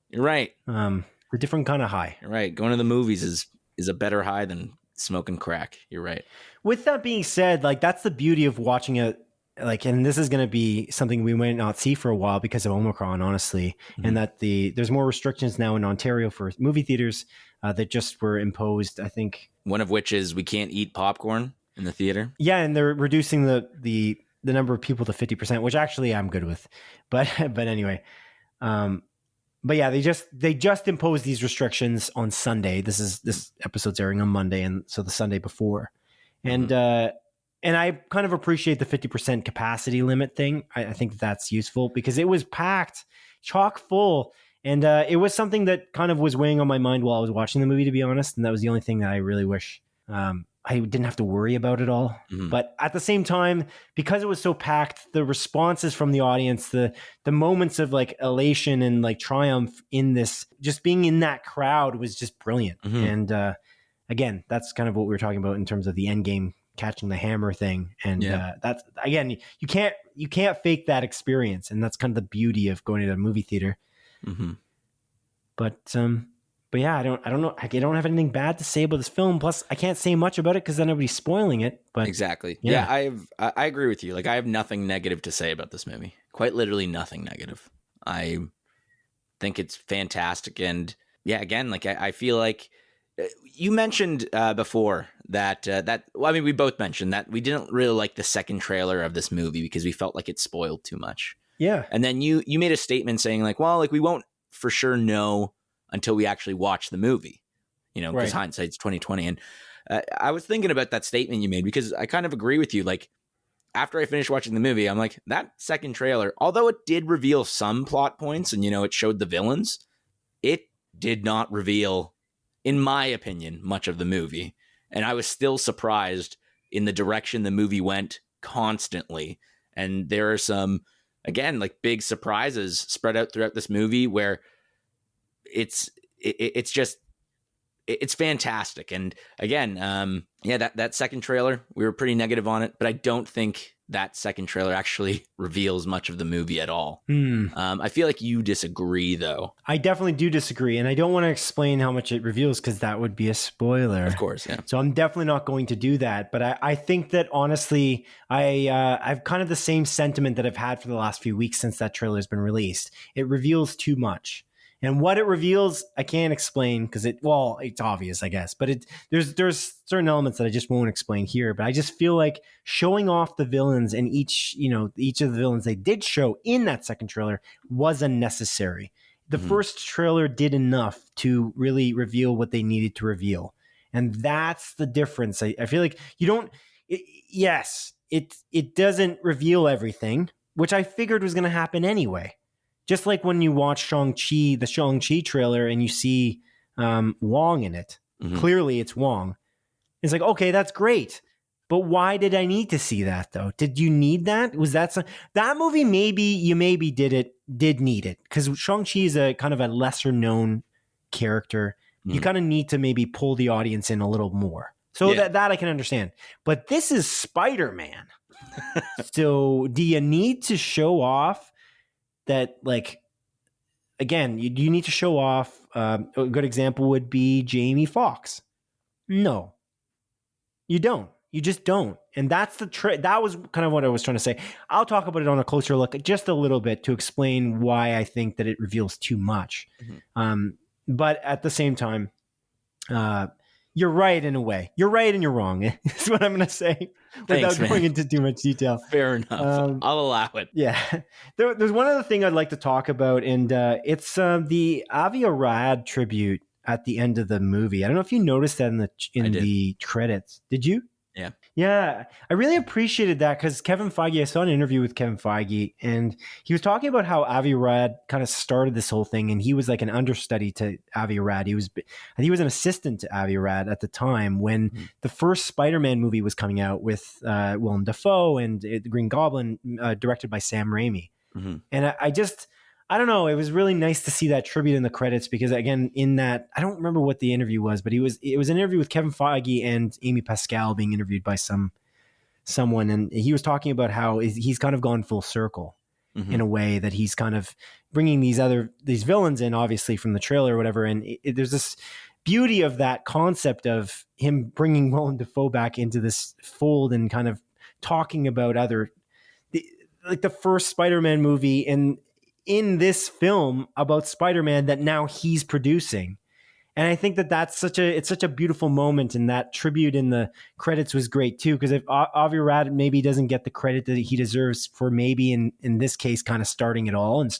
you're right. A different kind of high. You're right. Going to the movies is a better high than smoking crack. You're right. With that being said, like, that's the beauty of watching it. Like, and this is going to be something we might not see for a while because of Omicron, honestly, and that there's more restrictions now in Ontario for movie theaters that just were imposed, I think. One of which is we can't eat popcorn in the theater. Yeah, and they're reducing the number of people to 50%, which actually I'm good with. But anyway, but yeah, they just imposed these restrictions on Sunday. This episode's airing on Monday, and so the Sunday before, and I kind of appreciate the 50% capacity limit thing. I think that's useful because it was packed, chock full. And it was something that kind of was weighing on my mind while I was watching the movie, to be honest. And that was the only thing that I really wish I didn't have to worry about it all. Mm-hmm. But at the same time, because it was so packed, the responses from the audience, the moments of like elation and like triumph in this, just being in that crowd was just brilliant. Mm-hmm. And again, that's kind of what we were talking about in terms of the Endgame catching the hammer thing. And that's, again, you can't fake that experience. And that's kind of the beauty of going to a movie theater. Mm-hmm. But yeah, I don't know. I don't have anything bad to say about this film. Plus, I can't say much about it because then everybody's spoiling it. But exactly, yeah, I agree with you. Like, I have nothing negative to say about this movie. Quite literally, nothing negative. I think it's fantastic, and yeah, again, like I feel like you mentioned before that well, I mean, we both mentioned that we didn't really like the second trailer of this movie because we felt like it spoiled too much. Yeah. And then you made a statement saying like, well, like we won't for sure know until we actually watch the movie, because hindsight's 20/20. And I was thinking about that statement you made because I kind of agree with you. Like, after I finished watching the movie, I'm like, that second trailer, although it did reveal some plot points and, it showed the villains, it did not reveal, in my opinion, much of the movie. And I was still surprised in the direction the movie went constantly. And there are some again, like big surprises spread out throughout this movie where it's fantastic. And again, that second trailer, we were pretty negative on it, but I don't think that second trailer actually reveals much of the movie at all. I feel like you disagree, though. I definitely do disagree, and I don't want to explain how much it reveals because that would be a spoiler. Of course, yeah. So I'm definitely not going to do that. But I think that honestly, I've kind of the same sentiment that I've had for the last few weeks since that trailer has been released. It reveals too much. And what it reveals, I can't explain because it's obvious, I guess. But there's certain elements that I just won't explain here. But I just feel like showing off the villains and each of the villains they did show in that second trailer was unnecessary. The first trailer did enough to really reveal what they needed to reveal. And that's the difference. I feel like you don't... It doesn't reveal everything, which I figured was going to happen anyway. Just like when you watch the Shang-Chi trailer and you see Wong in it. Clearly it's Wong. It's like, okay, that's great. But why did I need to see that, though? Did you need that? Was that movie did need it? Because Shang-Chi is a kind of a lesser known character. You kind of need to maybe pull the audience in a little more. So that I can understand. But this is Spider-Man. So do you need to show off that, like, again, you need to show off, a good example would be Jamie Foxx. No, you don't. You just don't. And that's that was kind of what I was trying to say. I'll talk about it on a closer look just a little bit to explain why I think that it reveals too much. But at the same time, you're right in a way. You're right and you're wrong is what I'm going to say without going into too much detail. Fair enough. I'll allow it. Yeah. There's one other thing I'd like to talk about, and it's the Avia Rad tribute at the end of the movie. I don't know if you noticed that in the credits. Did you? Yeah. Yeah. I really appreciated that because Kevin Feige, I saw an interview with Kevin Feige, and he was talking about how Avia Rad kind of started this whole thing, and he was like an understudy to Avia Rad. He was an assistant to Avia Rad at the time when the first Spider-Man movie was coming out with Willem Dafoe and the Green Goblin, directed by Sam Raimi. And I don't know. It was really nice to see that tribute in the credits because, again, in that, I don't remember what the interview was, but it was an interview with Kevin Feige and Amy Pascal being interviewed by someone, and he was talking about how he's kind of gone full circle in a way that he's kind of bringing these villains in, obviously from the trailer or whatever, and there's this beauty of that concept of him bringing Willem Dafoe back into this fold and kind of talking about the first Spider-Man movie and in this film about Spider-Man that now he's producing. And I think that's it's such a beautiful moment, and that tribute in the credits was great too, because if Avia Rad maybe doesn't get the credit that he deserves for maybe in this case kind of starting it all and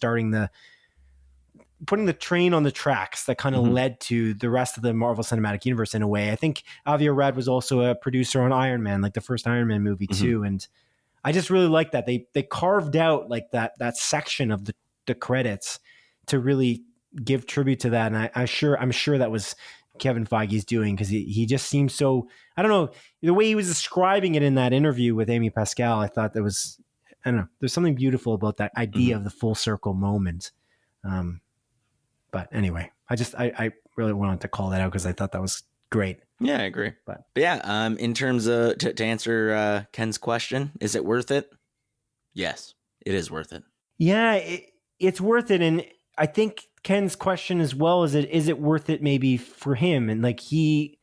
putting the train on the tracks that kind of led to the rest of the Marvel Cinematic Universe in a way. I think Avia Rad was also a producer on Iron Man, like the first Iron Man movie too. And I just really like that. They carved out like that section of the credits to really give tribute to that. And I'm sure that was Kevin Feige's doing, because he just seems so, I don't know, the way he was describing it in that interview with Amy Pascal, I thought there's something beautiful about that idea of the full circle moment. But anyway, I really wanted to call that out because I thought that was great. Yeah, I agree. But yeah, in terms of, to answer Ken's question, is it worth it? Yes, it is worth it. Yeah, it's worth it. And I think Ken's question as well is it worth it maybe for him? And like he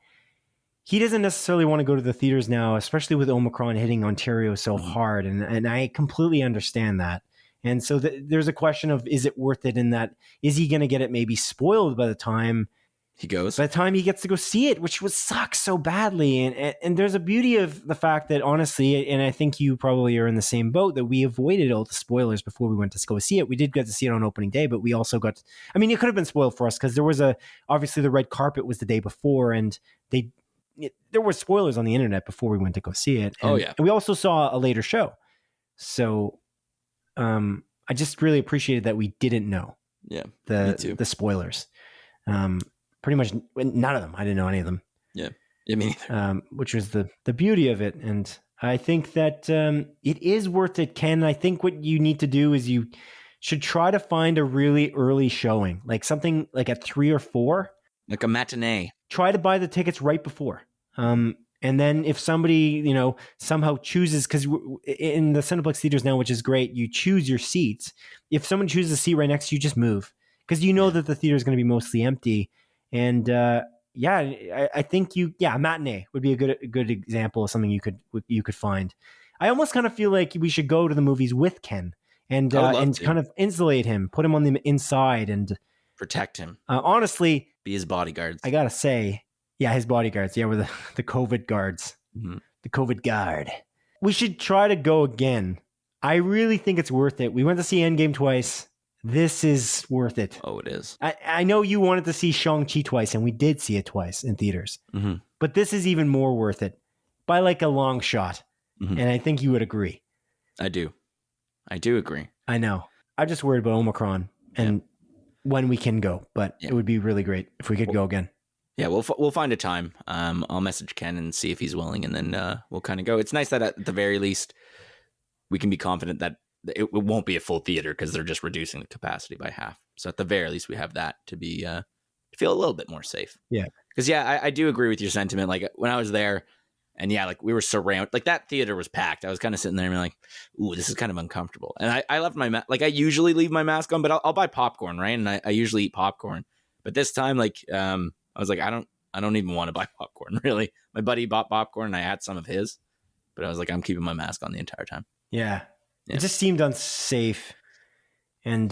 doesn't necessarily want to go to the theaters now, especially with Omicron hitting Ontario so hard. And I completely understand that. And so there's a question of, is it worth it? In that, is he going to get it maybe spoiled by the time he gets to go see it, which would suck so badly. And there's a beauty of the fact that, honestly, and I think you probably are in the same boat, that we avoided all the spoilers before we went to go see it. We did get to see it on opening day, but we also it could have been spoiled for us because there was obviously the red carpet was the day before, and there were spoilers on the internet before we went to go see it. And, and we also saw a later show. So I just really appreciated that we didn't know the spoilers. Pretty much none of them. I didn't know any of them. Yeah, me neither. Which was the beauty of it. And I think that it is worth it, Ken. I think what you need to do is you should try to find a really early showing, like something like at 3 or 4. Like a matinee. Try to buy the tickets right before. And then if somebody, somehow chooses, because in the Cineplex theaters now, which is great, you choose your seats. If someone chooses a seat right next to you, just move, because that the theater is going to be mostly empty. And I think a matinee would be a good example of something you could find. I almost kind of feel like we should go to the movies with Ken and kind of insulate him, put him on the inside and protect him. Honestly, be his bodyguards. I gotta say, his bodyguards. Yeah, we're the COVID guards, the COVID guard. We should try to go again. I really think it's worth it. We went to see Endgame twice. This is worth it. Oh, it is. I know you wanted to see Shang-Chi twice, and we did see it twice in theaters. But this is even more worth it by like a long shot. And I think you would agree. I do agree. I know. I'm just worried about Omicron and when we can go, but it would be really great if we could go again. Yeah, we'll find a time. I'll message Ken and see if he's willing, and then we'll kind of go. It's nice that at the very least we can be confident that it won't be a full theater because they're just reducing the capacity by half. So at the very least, we have that to be to feel a little bit more safe. Yeah, because I do agree with your sentiment. Like when I was there, and like we were surrounded, like that theater was packed. I was kind of sitting there and being like, "Ooh, this is kind of uncomfortable." And I left my I usually leave my mask on, but I'll buy popcorn, right? And I usually eat popcorn, but this time, like I was like, I don't even want to buy popcorn. Really, my buddy bought popcorn, and I had some of his, but I was like, I'm keeping my mask on the entire time. Yeah. It just seemed unsafe. And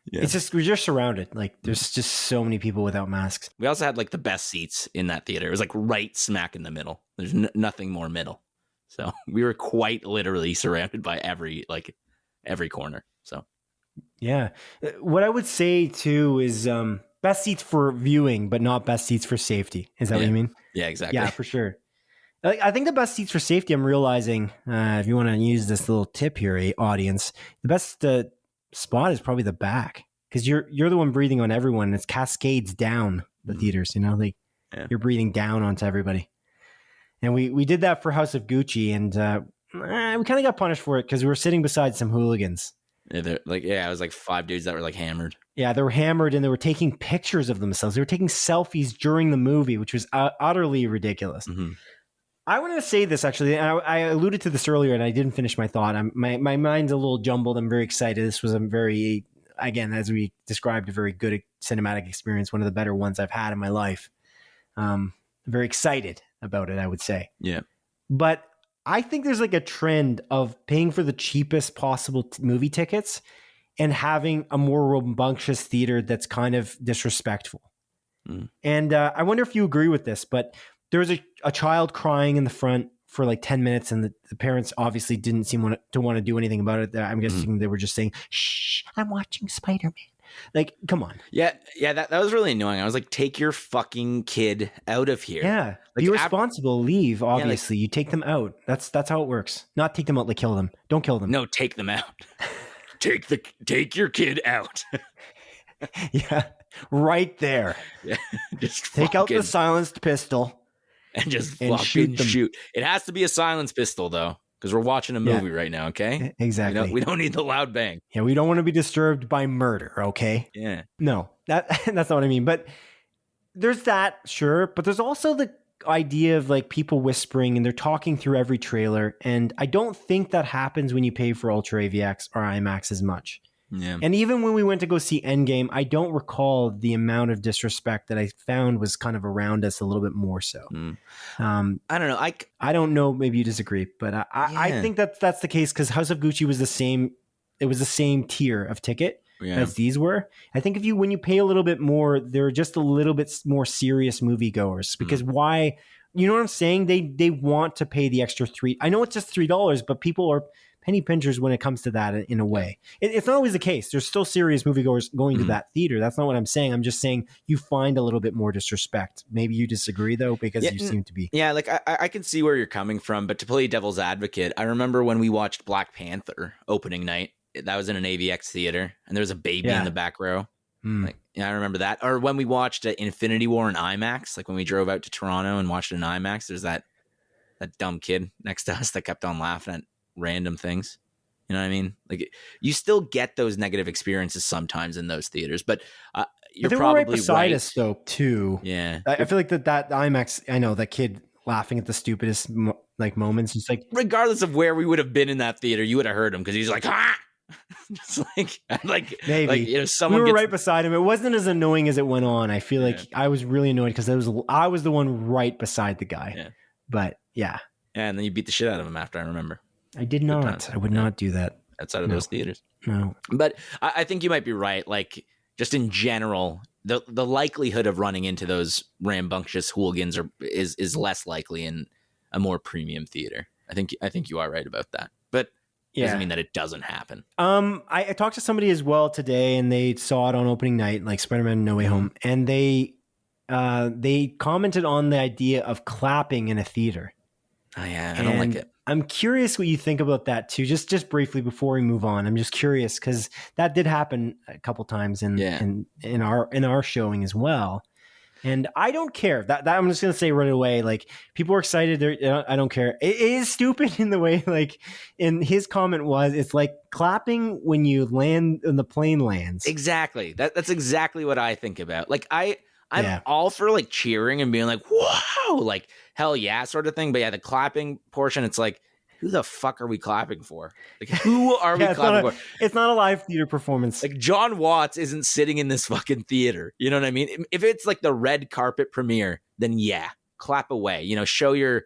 it's just, we're just surrounded. Like there's just so many people without masks. We also had like the best seats in that theater. It was like right smack in the middle. There's nothing more middle. So we were quite literally surrounded by every corner. So yeah. What I would say too is best seats for viewing, but not best seats for safety. Is that what you mean? Yeah, exactly. Yeah, for sure. I think the best seats for safety, I'm realizing, if you want to use this little tip here, audience, the best spot is probably the back, because you're the one breathing on everyone. It's cascades down the theaters, you're breathing down onto everybody. And we did that for House of Gucci, and we kind of got punished for it because we were sitting beside some hooligans. Yeah, it was like 5 dudes that were like hammered. Yeah, they were hammered, and they were taking pictures of themselves. They were taking selfies during the movie, which was utterly ridiculous. I wanted to say this, actually, and I alluded to this earlier, and I didn't finish my thought. My mind's a little jumbled. I'm very excited. This was again, as we described, a very good cinematic experience, one of the better ones I've had in my life. Very excited about it, I would say. Yeah. But I think there's like a trend of paying for the cheapest possible movie tickets and having a more rambunctious theater that's kind of disrespectful. And I wonder if you agree with this, but there was a child crying in the front for like 10 minutes, and the parents obviously didn't seem to want to do anything about it. I'm guessing they were just saying, "Shh, I'm watching Spider-Man." Like, come on. Yeah, that was really annoying. I was like, take your fucking kid out of here. Yeah, like, be responsible. Leave, obviously. You take them out. That's how it works. Not take them out, like kill them. Don't kill them. No, take them out. Take your kid out. Yeah, right there. Yeah, just take out the silenced pistol. And just fucking shoot. It has to be a silenced pistol, though, because we're watching a movie right now, okay? Exactly. We don't need the loud bang. Yeah, we don't want to be disturbed by murder, okay? Yeah. No, that's not what I mean. But there's that, sure. But there's also the idea of like people whispering and they're talking through every trailer. And I don't think that happens when you pay for Ultra AVX or IMAX as much. Yeah. And even when we went to go see Endgame, I don't recall the amount of disrespect that I found was kind of around us a little bit more so. I don't know. I don't know. Maybe you disagree, but I think that's the case because House of Gucci was the same. It was the same tier of ticket as these were. I think when you pay a little bit more, they're just a little bit more serious moviegoers because why? You know what I'm saying? They want to pay the extra $3. I know it's just $3, but people are penny pinchers when it comes to that in a way. It's not always the case. There's still serious moviegoers going to that theater. That's not what I'm saying. I'm just saying you find a little bit more disrespect. Maybe you disagree, though, because you seem to be. Yeah, like I can see where you're coming from, but to play devil's advocate, I remember when we watched Black Panther opening night, that was in an AVX theater, and there was a baby in the back row. Like, I remember that. Or when we watched Infinity War in IMAX, like when we drove out to Toronto and watched it in IMAX, there's that that dumb kid next to us that kept on laughing at random things. You know what I mean? Like, you still get those negative experiences sometimes in those theaters, but you're they were probably right beside us though too. Yeah, I feel like that IMAX. I know that kid laughing at the stupidest moments. It's like, regardless of where we would have been in that theater, you would have heard him because he's like, ah! Just like maybe like, you know, someone we were right beside him. It wasn't as annoying as it went on. I feel like Yeah. I was really annoyed because I was the one right beside the guy. Yeah. But yeah, and then you beat the shit out of him after. I remember. I did not. times. I would not do that outside of those theaters. No, but I think you might be right. Like, just in general, the likelihood of running into those rambunctious hooligans is less likely in a more premium theater. I think you are right about that. But it doesn't mean that it doesn't happen. I talked to somebody as well today, and they saw it on opening night, like Spider-Man No Way Home, and they commented on the idea of clapping in a theater. Oh yeah, I don't like it. I'm curious what you think about that too. Just briefly before we move on, I'm just curious because that did happen a couple times in our showing as well. And I don't care. That I'm just gonna say right away. Like, people are excited. I don't care. It is stupid in the way, like, in his comment was, it's like clapping when you land and the plane lands. Exactly. That's exactly what I think about. Like, I'm all for like cheering and being like, wow, like hell yeah, sort of thing. But yeah, the clapping portion, it's like, who the fuck are we clapping for? Like, who are we clapping for? It's not a live theater performance. Like, John Watts isn't sitting in this fucking theater. You know what I mean? If it's like the red carpet premiere, then yeah, clap away. You know, show your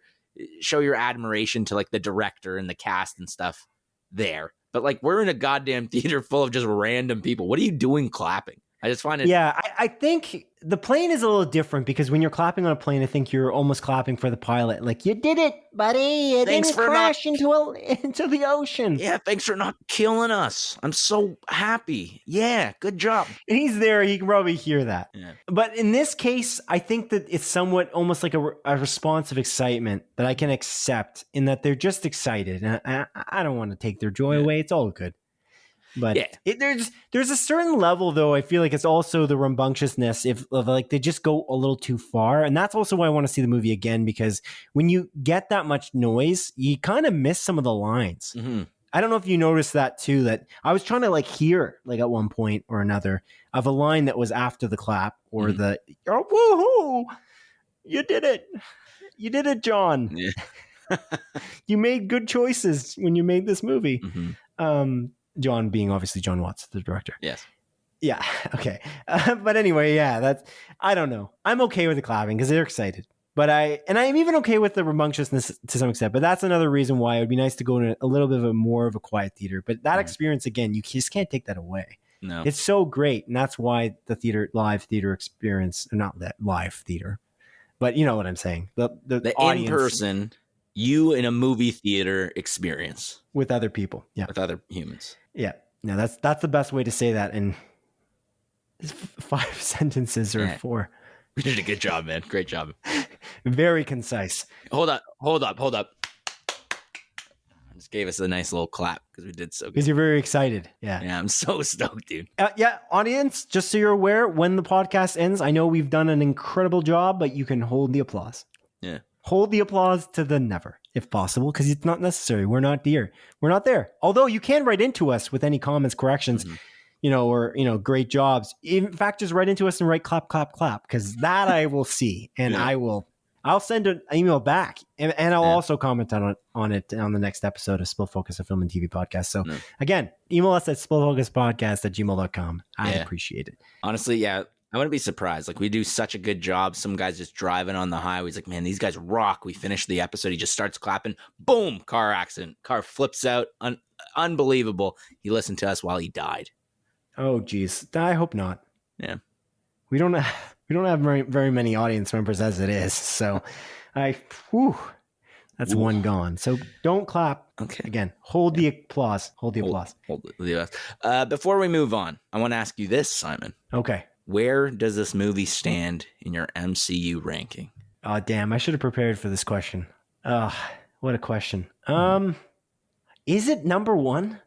admiration to like the director and the cast and stuff there. But like, we're in a goddamn theater full of just random people. What are you doing clapping? I just find it. Yeah, I think the plane is a little different because when you're clapping on a plane, I think you're almost clapping for the pilot. Like, you did it, buddy. You didn't crash into the ocean. Yeah, thanks for not killing us. I'm so happy. Yeah, good job. And he's there. He can probably hear that. Yeah. But in this case, I think that it's somewhat almost like a response of excitement that I can accept, in that they're just excited. And I don't want to take their joy away. It's all good. But there's a certain level, though, I feel like it's also the rambunctiousness of like they just go a little too far. And that's also why I want to see the movie again, because when you get that much noise, you kind of miss some of the lines. Mm-hmm. I don't know if you noticed that too, that I was trying to like hear, like, at one point or another, of a line that was after the clap or the, oh, woohoo, you did it, John. Yeah. You made good choices when you made this movie. Mm-hmm. John being obviously John Watts, the director. Yes. Yeah. Okay. But anyway, yeah, I don't know. I'm okay with the clapping because they're excited. But I'm even okay with the rambunctiousness to some extent. But that's another reason why it would be nice to go in a little bit of more of a quiet theater. But that experience, again, you just can't take that away. No. It's so great. And that's why the live theater experience, not that live theater, but you know what I'm saying. The audience, in-person, you in a movie theater experience. With other people. Yeah. With other humans. Yeah. No, that's the best way to say that in 5 sentences or 4. You did a good job, man. Great job. Very concise. Hold up. Just gave us a nice little clap because we did so good. Because you're very excited. Yeah. Yeah, I'm so stoked, dude. Yeah, audience, just so you're aware, when the podcast ends, I know we've done an incredible job, but you can hold the applause. Yeah. Hold the applause to the never, if possible, because it's not necessary. We're not there. Although you can write into us with any comments, corrections, or great jobs. In fact, just write into us and write clap, clap, clap, because that I will see, and I'll send an email back, and I'll also comment on it on the next episode of Split Focus, a film and TV podcast. So again, email us at splitfocuspodcast@gmail.com. I'd appreciate it. Honestly, yeah. I wouldn't be surprised. Like, we do such a good job. Some guy's just driving on the highway. He's like, man, these guys rock. We finish the episode. He just starts clapping. Boom, car accident. Car flips out. Unbelievable. He listened to us while he died. Oh, geez. I hope not. Yeah. We don't have very many audience members as it is. So that's one gone. So don't clap. Okay. Again, hold the applause. Hold the applause. Hold the applause. Before we move on, I want to ask you this, Simon. Okay. Where does this movie stand in your MCU ranking? Oh, damn. I should have prepared for this question. What a question. Is it number 1?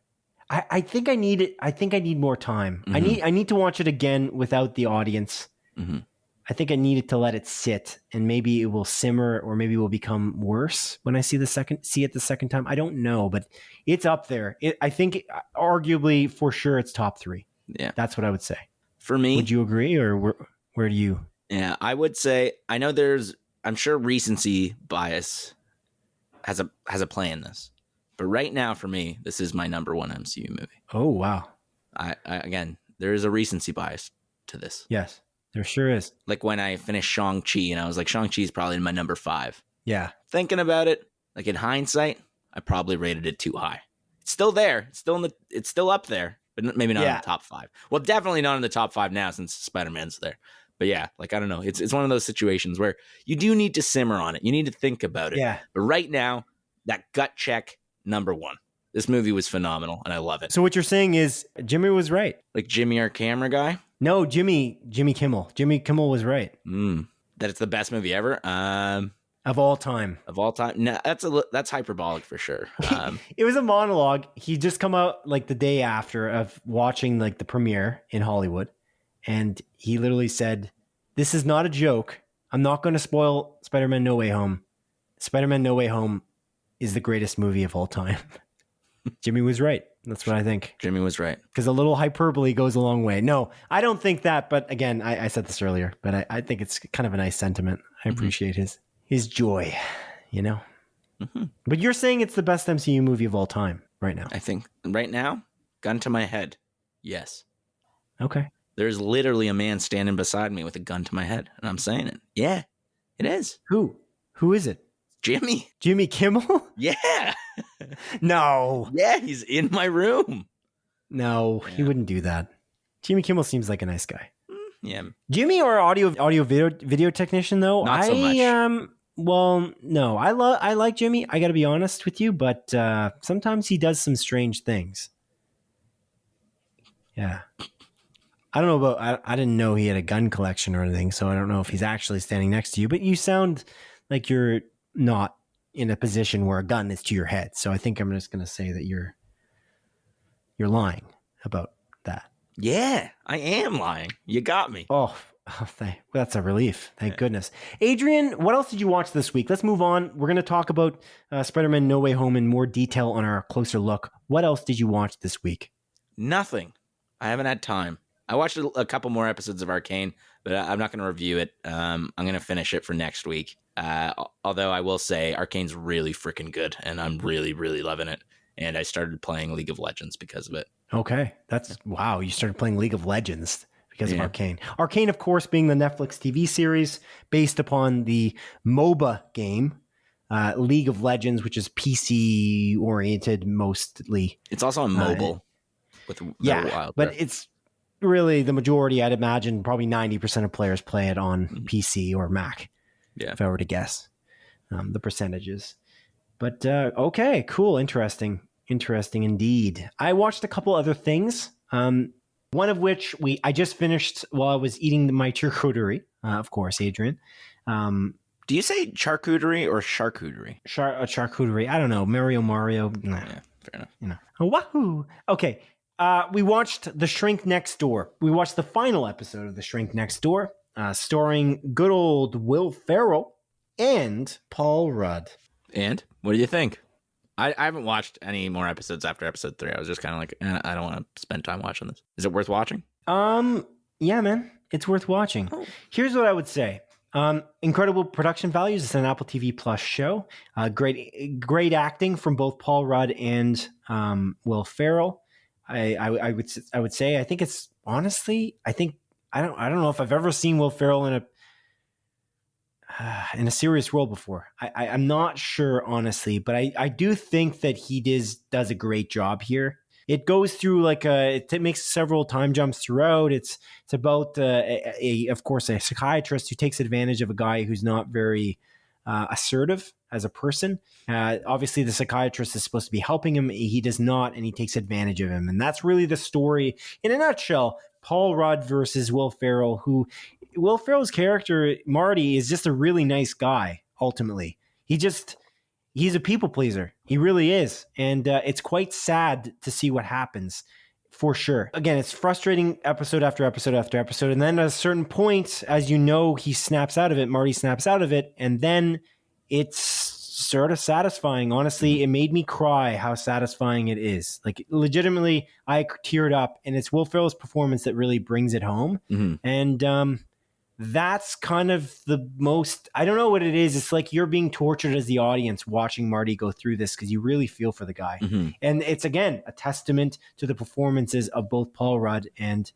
I think I need it. I think I need more time. I need to watch it again without the audience. I think I needed to let it sit, and maybe it will simmer, or maybe it will become worse when I see it the second time. I don't know, but it's up there. I think, arguably, for sure, it's top 3. Yeah, that's what I would say. For me, would you agree, or where do you? Yeah, I would say, I know I'm sure recency bias has a play in this, but right now for me, this is my number 1 MCU movie. Oh wow! I again, there is a recency bias to this. Yes. There sure is. Like when I finished Shang-Chi, and I was like, Shang-Chi is probably my number 5. Yeah. Thinking about it, like in hindsight, I probably rated it too high. It's still there. It's still up there, but maybe not in the top 5. Well, definitely not in the top 5 now since Spider-Man's there. But yeah, like, I don't know. It's one of those situations where you do need to simmer on it. You need to think about it. Yeah. But right now, that gut check, number 1. This movie was phenomenal, and I love it. So what you're saying is Jimmy was right. Like Jimmy, our camera guy? No, Jimmy Kimmel. Jimmy Kimmel was right. That it's the best movie ever? Of all time. Of all time? No, that's hyperbolic for sure. It was a monologue. He just come out like the day after of watching like the premiere in Hollywood. And he literally said, "This is not a joke. I'm not going to spoil Spider-Man No Way Home. Spider-Man No Way Home is the greatest movie of all time." Jimmy was right. That's what I think. Jimmy was right. Because a little hyperbole goes a long way. No, I don't think that. But again, I said this earlier, but I think it's kind of a nice sentiment. I appreciate his joy, you know? But you're saying it's the best MCU movie of all time right now. I think right now, gun to my head, yes. Okay. There's literally a man standing beside me with a gun to my head, and I'm saying it. Yeah, it is. Who? Who is it? Jimmy. Jimmy Kimmel? Yeah. No. Yeah, he's in my room. No, he wouldn't do that. Jimmy Kimmel seems like a nice guy. Yeah. Jimmy, our audio video technician, though, Not so much. Well, no, I like Jimmy. I got to be honest with you, but sometimes he does some strange things. Yeah. I don't know about, I didn't know he had a gun collection or anything, so I don't know if he's actually standing next to you, but you sound like you're not in a position where a gun is to your head. So I think I'm just going to say that you're lying about that. Yeah, I am lying. You got me. Oh, that's a relief. Thank goodness. Adrian, what else did you watch this week? Let's move on. We're going to talk about Spider-Man No Way Home in more detail on our closer look. What else did you watch this week? Nothing. I haven't had time. I watched a couple more episodes of Arcane, but I'm not going to review it. I'm going to finish it for next week. Although I will say Arcane's really freaking good, and I'm really, really loving it. And I started playing League of Legends because of it. Okay. Wow. You started playing League of Legends because of Arcane. Arcane, of course, being the Netflix TV series based upon the MOBA game, League of Legends, which is PC oriented mostly. It's also on mobile. But it's really the majority, I'd imagine, probably 90% of players play it on PC or Mac. Yeah. If I were to guess the percentages. But okay, cool. Interesting indeed. I watched a couple other things. One of which I just finished while I was eating my charcuterie, of course, Adrian. Do you say charcuterie or charcuterie? Charcuterie. I don't know. Mario. Nah. Yeah, fair enough. You know. Wahoo! Okay. We watched The Shrink Next Door. We watched the final episode of The Shrink Next Door, starring good old Will Ferrell and Paul Rudd. And what do you think? I haven't watched any more episodes after episode 3. I was just kind of like, I don't want to spend time watching this. Is it worth watching? Yeah, man. It's worth watching. Oh. Here's what I would say. Incredible production values. It's an Apple TV Plus show. Great acting from both Paul Rudd and Will Ferrell. I would say I think it's honestly I don't know if I've ever seen Will Ferrell in a serious role before. I'm not sure honestly, but I do think that he does a great job here. It goes through it makes several time jumps throughout. It's about of course a psychiatrist who takes advantage of a guy who's not very assertive as a person. Obviously, the psychiatrist is supposed to be helping him. He does not, and he takes advantage of him. And that's really the story in a nutshell. Paul Rudd versus Will Ferrell, who Will Ferrell's character, Marty, is just a really nice guy, ultimately. He's a people pleaser. He really is. And it's quite sad to see what happens for sure. Again, it's frustrating episode after episode after episode. And then at a certain point, as you know, he snaps out of it. Marty snaps out of it. And then it's sort of satisfying. Honestly, it made me cry how satisfying it is. Like, legitimately, I teared up. And it's Will Ferrell's performance that really brings it home. And that's kind of the most, I don't know what it is. It's like you're being tortured as the audience watching Marty go through this because you really feel for the guy. And it's, again, a testament to the performances of both Paul Rudd and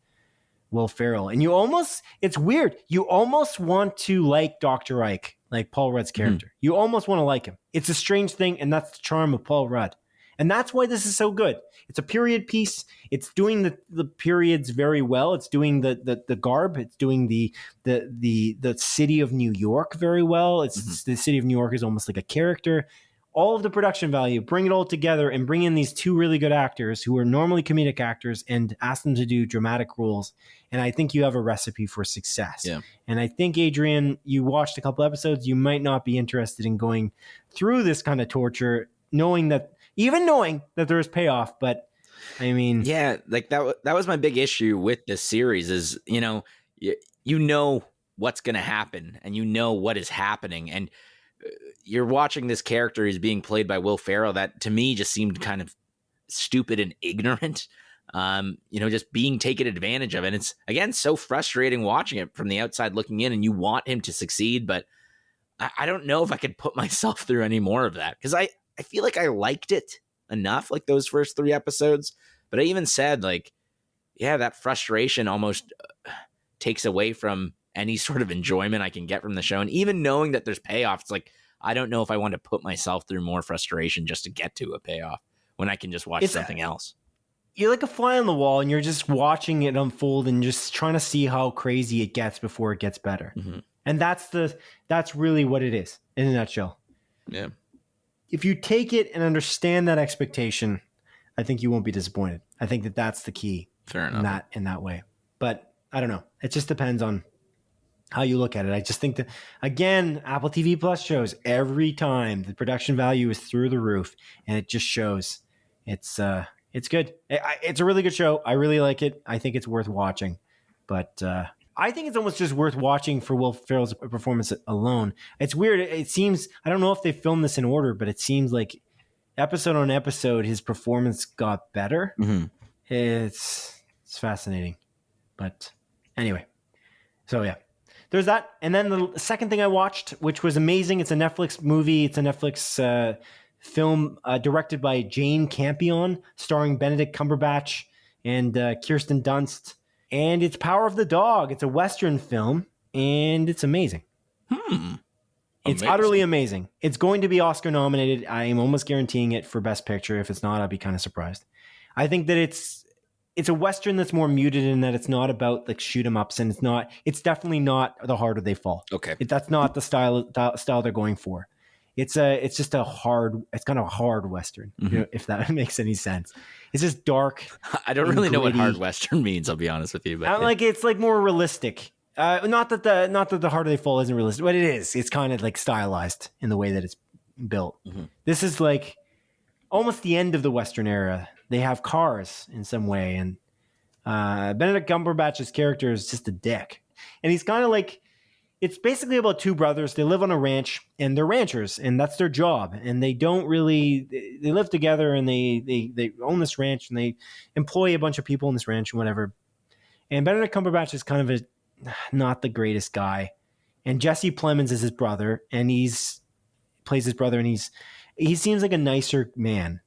Will Ferrell. And you almost, it's weird. You almost want to like Dr. Ike, like Paul Rudd's character. You almost want to like him. It's a strange thing. And that's the charm of Paul Rudd. And that's why this is so good. It's a period piece. It's doing the periods very well. It's doing the garb. It's doing the city of New York very well. It's the city of New York is almost like a character. All of the production value, bring it all together and bring in these two really good actors who are normally comedic actors and ask them to do dramatic roles. And I think you have a recipe for success. Yeah. And I think, Adrian, you watched a couple episodes. You might not be interested in going through this kind of torture, knowing that there is payoff. But I mean, yeah, like that was my big issue with this series is, you know what's going to happen and you know what is happening. And you're watching this character who's being played by Will Ferrell that to me just seemed kind of stupid and ignorant, just being taken advantage of. And it's, again, so frustrating watching it from the outside looking in, and you want him to succeed. But I don't know if I could put myself through any more of that, because I feel like I liked it enough, like those first 3 episodes. But I even said, like, yeah, that frustration almost takes away from any sort of enjoyment I can get from the show. And even knowing that there's payoff, it's like, I don't know if I want to put myself through more frustration just to get to a payoff when I can just watch something else. You're like a fly on the wall, and you're just watching it unfold and just trying to see how crazy it gets before it gets better. And that's really what it is in a nutshell. Yeah. If you take it and understand that expectation, I think you won't be disappointed. I think that's the key. Fair enough. In that way. But I don't know. It just depends on how you look at it. I just think that, again, Apple TV Plus shows every time the production value is through the roof, and it just shows. It's good. It's a really good show. I really like it. I think it's worth watching. But I think it's almost just worth watching for Will Ferrell's performance alone. It's weird. It seems, I don't know if they filmed this in order, but it seems like episode on episode, his performance got better. It's fascinating. But anyway, so yeah, there's that. And then the second thing I watched, which was amazing. It's a Netflix movie. It's a Netflix film directed by Jane Campion, starring Benedict Cumberbatch and Kirsten Dunst. And it's Power of the Dog. It's a Western film, and it's amazing. It's utterly amazing. It's going to be Oscar nominated. I am almost guaranteeing it for Best Picture. If it's not, I'll be kind of surprised. I think that it's a Western that's more muted in that it's not about like shoot 'em ups, and it's definitely not The Harder They Fall. Okay. That's not the style they're going for. It's just it's kind of a hard Western, if that makes any sense. It's just dark. I don't really know what hard Western means, I'll be honest with you. But like, it's like more realistic. Not that the Harder They Fall isn't realistic, but it is. It's kind of like stylized in the way that it's built. This is like almost the end of the Western era. They have cars in some way, and Benedict Cumberbatch's character is just a dick, and he's kind of like, it's basically about 2 brothers. They live on a ranch, and they're ranchers, and that's their job. And they don't really, they live together, and they own this ranch, and they employ a bunch of people in this ranch and whatever. And Benedict Cumberbatch is kind of not the greatest guy. And Jesse Plemons is his brother, and plays his brother, and he seems like a nicer man.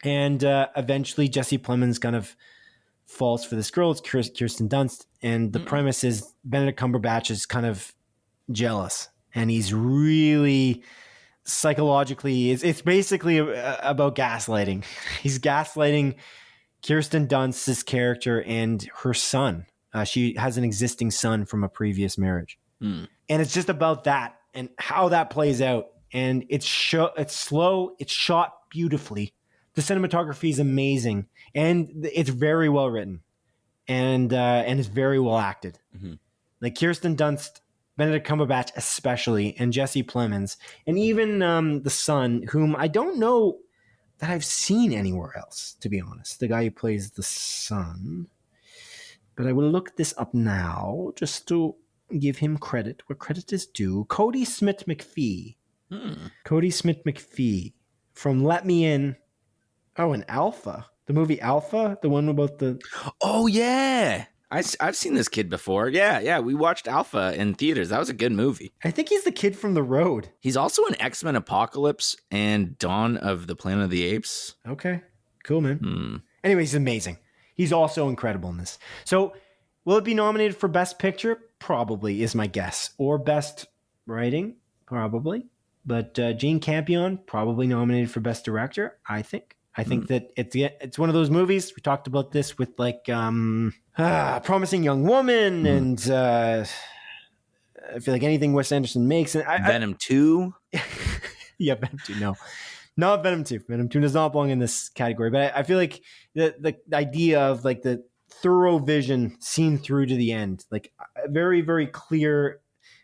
And eventually Jesse Plemons kind of falls for this girl. It's Kirsten Dunst. And the premise is Benedict Cumberbatch is kind of jealous, and he's really psychologically, it's basically about gaslighting. He's gaslighting Kirsten Dunst's character and her son. She has an existing son from a previous marriage. And it's just about that and how that plays out. And it's slow. It's shot beautifully. The cinematography is amazing, and it's very well written, and it's very well acted. Like Kirsten Dunst, Benedict Cumberbatch especially, and Jesse Plemons, and even the son, whom I don't know that I've seen anywhere else, to be honest. The guy who plays the son. But I will look this up now just to give him credit where credit is due. Cody Smith McPhee. Cody Smith McPhee from Let Me In. Oh, and Alpha. The movie Alpha, the one about the... Oh, yeah. I've seen this kid before. Yeah. We watched Alpha in theaters. That was a good movie. I think he's the kid from The Road. He's also in X-Men Apocalypse and Dawn of the Planet of the Apes. Okay. Cool, man. Anyway, he's amazing. He's also incredible in this. So, will it be nominated for Best Picture? Probably, is my guess. Or Best Writing? Probably. But Jane Campion, probably nominated for Best Director, I think. I think that it's one of those movies. We talked about this with like Promising Young Woman and I feel like anything Wes Anderson makes. And Venom 2? Yeah, Venom 2, no. Not Venom 2. Venom 2 does not belong in this category. But I feel like the idea of like the thorough vision seen through to the end, like very, very clear.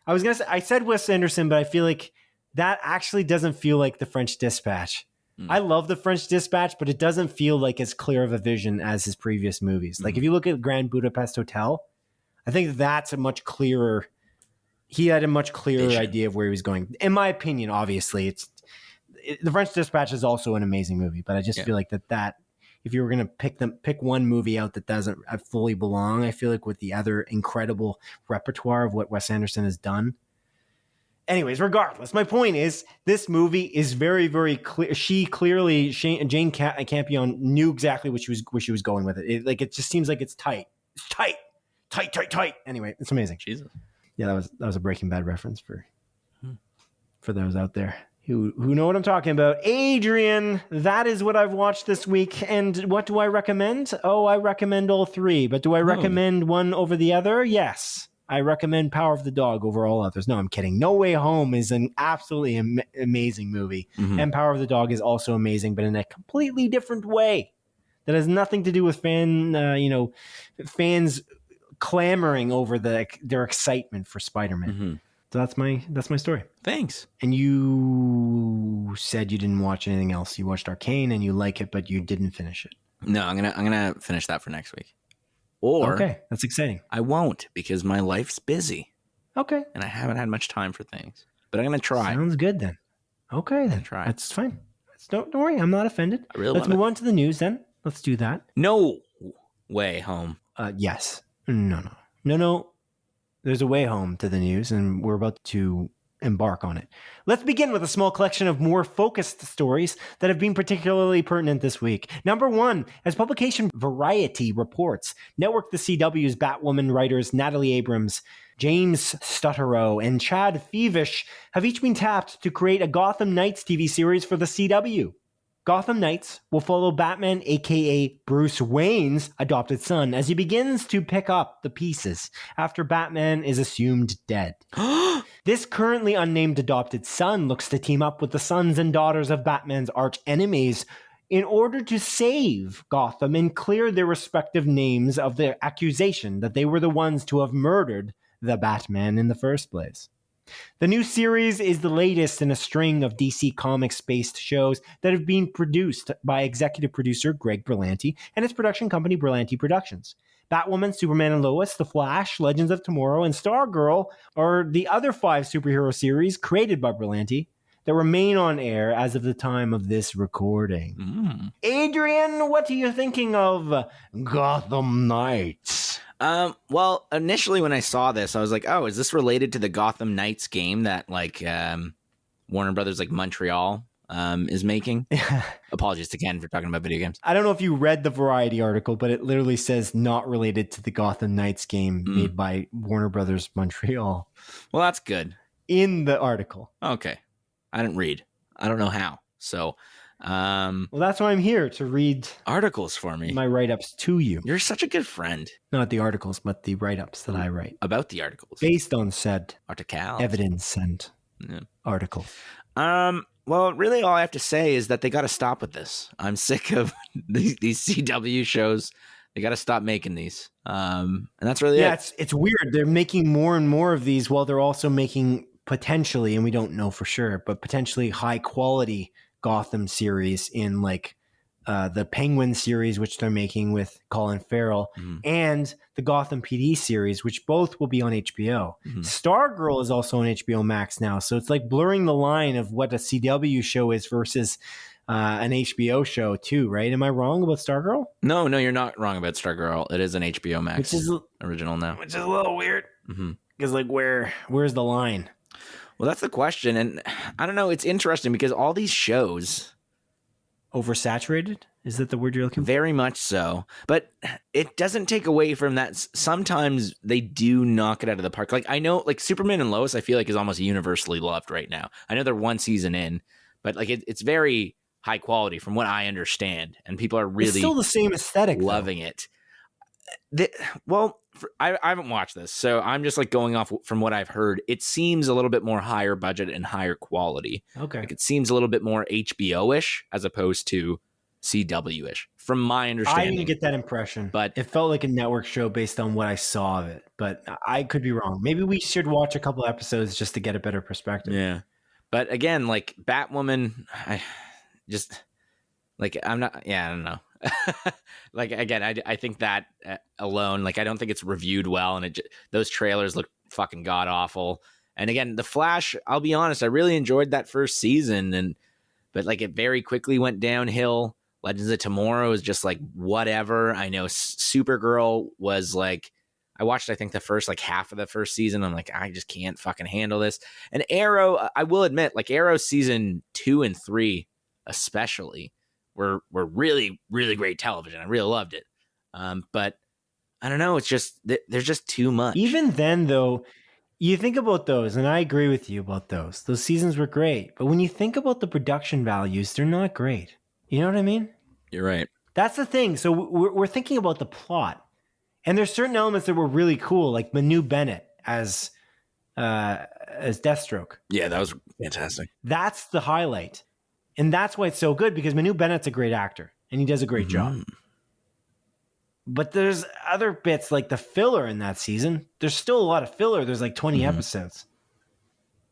I said Wes Anderson, but I feel like that actually doesn't feel like the French Dispatch. I love the French Dispatch, but it doesn't feel like as clear of a vision as his previous movies. Like if you look at Grand Budapest Hotel, I think that's a much clearer. He had a much clearer idea of where he was going. In my opinion, obviously, the French Dispatch is also an amazing movie, but I just feel like that if you were going to pick one movie out that doesn't fully belong, I feel like with the other incredible repertoire of what Wes Anderson has done. Anyways, regardless, my point is this movie is very, very clear. Jane Campion knew exactly where she was going with it. It just seems like it's tight. It's tight. Anyway, it's amazing. Jesus. Yeah, that was a Breaking Bad reference for those out there who know what I'm talking about. Adrian, that is what I've watched this week. And what do I recommend? Oh, I recommend all three. But do I recommend one over the other? Yes. I recommend Power of the Dog over all others. No, I'm kidding. No Way Home is an absolutely amazing movie. And Power of the Dog is also amazing, but in a completely different way. That has nothing to do with fans clamoring over their excitement for Spider-Man. So that's my story. Thanks. And you said you didn't watch anything else. You watched Arcane and you like it, but you didn't finish it. No, I'm gonna finish that for next week. Or okay, that's exciting. I won't because my life's busy. Okay. And I haven't had much time for things. But I'm going to try. Sounds good then. Okay then. Try. That's fine. Don't worry, I'm not offended. Let's move on to the news then. Let's do that. No Way Home. Yes. No. There's a way home to the news and we're about to embark on it. Let's begin with a small collection of more focused stories that have been particularly pertinent this week. Number one, as publication Variety reports, Network The CW's Batwoman writers Natalie Abrams, James Stutterow, and Chad Fevish have each been tapped to create a Gotham Knights TV series for the CW. Gotham Knights will follow Batman, aka Bruce Wayne's adopted son, as he begins to pick up the pieces after Batman is assumed dead. This currently unnamed adopted son looks to team up with the sons and daughters of Batman's arch enemies in order to save Gotham and clear their respective names of their accusation that they were the ones to have murdered the Batman in the first place. The new series is the latest in a string of DC Comics-based shows that have been produced by executive producer Greg Berlanti and his production company Berlanti Productions. Batwoman, Superman and Lois, The Flash, Legends of Tomorrow, and Stargirl are the other 5 superhero series created by Berlanti that remain on air as of the time of this recording. Adrian, what are you thinking of Gotham Knights? Well, initially when I saw this, I was like, oh, is this related to the Gotham Knights game that Warner Brothers Montreal is making? Apologies to Ken for talking about video games. I don't know if you read the Variety article, but it literally says not related to the Gotham Knights game made by Warner Brothers Montreal. Well, that's good. In the article. Okay. I didn't read. I don't know how. So, well, that's why I'm here, to read articles for me. My write-ups to you. You're such a good friend. Not the articles, but the write-ups that I write. About the articles. Based on said articles. Evidence and article. Well, really all I have to say is that they got to stop with this. I'm sick of these CW shows. They got to stop making these. And that's really it. It's weird. They're making more and more of these while they're also making potentially, and we don't know for sure, but potentially high quality Gotham series in like the Penguin series, which they're making with Colin Farrell, and the Gotham PD series, which both will be on HBO. Stargirl is also on HBO Max now. So it's like blurring the line of what a CW show is versus an HBO show too, right? Am I wrong about Stargirl? No, you're not wrong about Stargirl. It is an HBO Max original now. Which is a little weird. Because like where's the line? Well, that's the question. And I don't know. It's interesting because all these shows... Oversaturated? Is that the word you're looking for? Very much so. But it doesn't take away from that. Sometimes they do knock it out of the park. Like I know, like Superman and Lois, I feel like is almost universally loved right now. I know they're one season in, but like it's very high quality from what I understand. And people are really... It's still the same aesthetic, loving it. I haven't watched this, so I'm just like going off from what I've heard. It seems a little bit more higher budget and higher quality. Okay. Like it seems a little bit more HBO-ish as opposed to CW-ish, from my understanding. I didn't get that impression, but it felt like a network show based on what I saw of it. But I could be wrong. Maybe we should watch a couple episodes just to get a better perspective. Yeah. But again, like Batwoman, I just like I'm not. Yeah, I don't know. Like again, I think that alone, like I don't think it's reviewed well, and those trailers look fucking god awful. And again, The Flash, I'll be honest, I really enjoyed that first season, but like it very quickly went downhill. Legends of Tomorrow is just like whatever. I know Supergirl was like, I watched I think the first like half of the first season. I'm like, I just can't fucking handle this. And Arrow, I will admit, like Arrow season 2 and 3 especially were really, really great television. I really loved it. But I don't know. It's just, there's just too much. Even then, though, you think about those, and I agree with you about those. Those seasons were great. But when you think about the production values, they're not great. You know what I mean? You're right. That's the thing. So we're thinking about the plot. And there's certain elements that were really cool, like Manu Bennett as Deathstroke. Yeah, that was fantastic. That's the highlight. And that's why it's so good, because Manu Bennett's a great actor and he does a great job. But there's other bits like the filler in that season. There's still a lot of filler. There's like 20 episodes.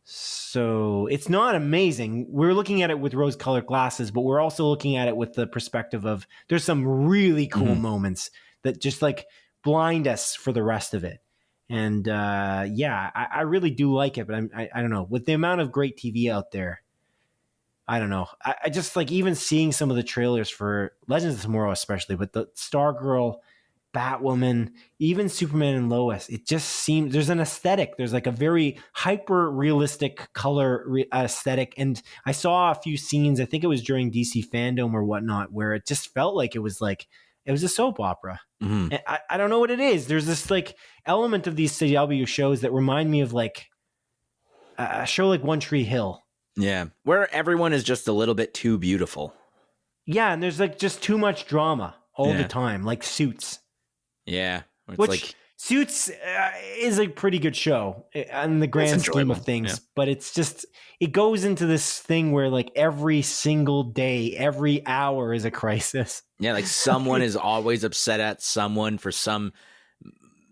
So it's not amazing. We're looking at it with rose-colored glasses, but we're also looking at it with the perspective of there's some really cool moments that just like blind us for the rest of it. And I really do like it, but I don't know. With the amount of great TV out there, I don't know. I just like even seeing some of the trailers for Legends of Tomorrow, especially, but the Stargirl, Batwoman, even Superman and Lois, it just seems there's an aesthetic. There's like a very hyper realistic color aesthetic. And I saw a few scenes, I think it was during DC Fandom or whatnot, where it just felt like it was a soap opera. And I don't know what it is. There's this like element of these CW shows that remind me of like a show like One Tree Hill. Yeah, where everyone is just a little bit too beautiful. Yeah, and there's like just too much drama all the time, like Suits. Yeah, which like, Suits is a pretty good show in the grand scheme of things, but it's just it goes into this thing where like every single day, every hour is a crisis. Yeah, like someone is always upset at someone for some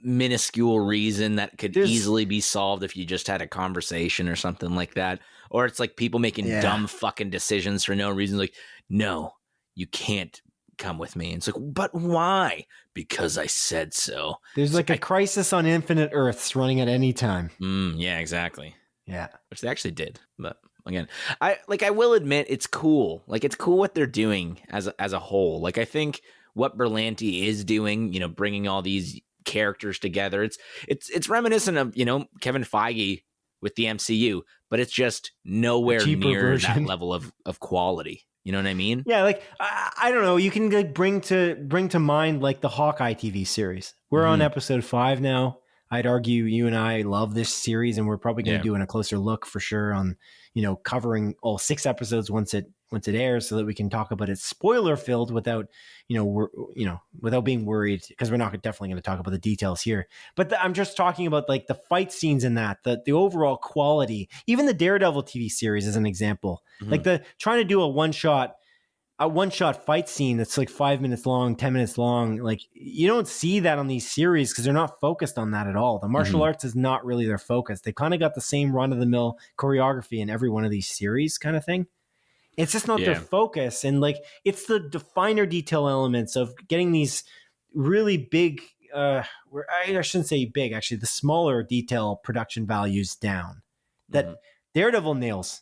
minuscule reason that could easily be solved if you just had a conversation or something like that. Or it's like people making dumb fucking decisions for no reason. Like, no, you can't come with me. And it's like, but why? Because I said so. There's like a crisis on infinite Earths running at any time. Yeah, exactly. Yeah. Which they actually did. But again, I will admit it's cool. Like it's cool what they're doing as a whole. Like I think what Berlanti is doing, you know, bringing all these characters together. It's reminiscent of, you know, Kevin Feige with the MCU, but it's just nowhere near that level of quality. You know what I mean? Yeah, like I don't know. You can like bring to mind like the Hawkeye TV series. We're on episode 5 now. I'd argue you and I love this series, and we're probably going to do a closer look for sure on, you know, covering all 6 episodes once it airs, so that we can talk about it spoiler filled without, without being worried, because we're not definitely going to talk about the details here. But I'm just talking about like the fight scenes in that, the overall quality. Even the Daredevil TV series is an example. Like the trying to do a one shot fight scene that's like 5 minutes long, 10 minutes long. Like you don't see that on these series because they're not focused on that at all. The martial arts is not really their focus. They kind of got the same run of the mill choreography in every one of these series kind of thing. It's just not their focus. And like, it's the finer detail elements of getting these really big, I shouldn't say big, actually, the smaller detail production values down that Daredevil nails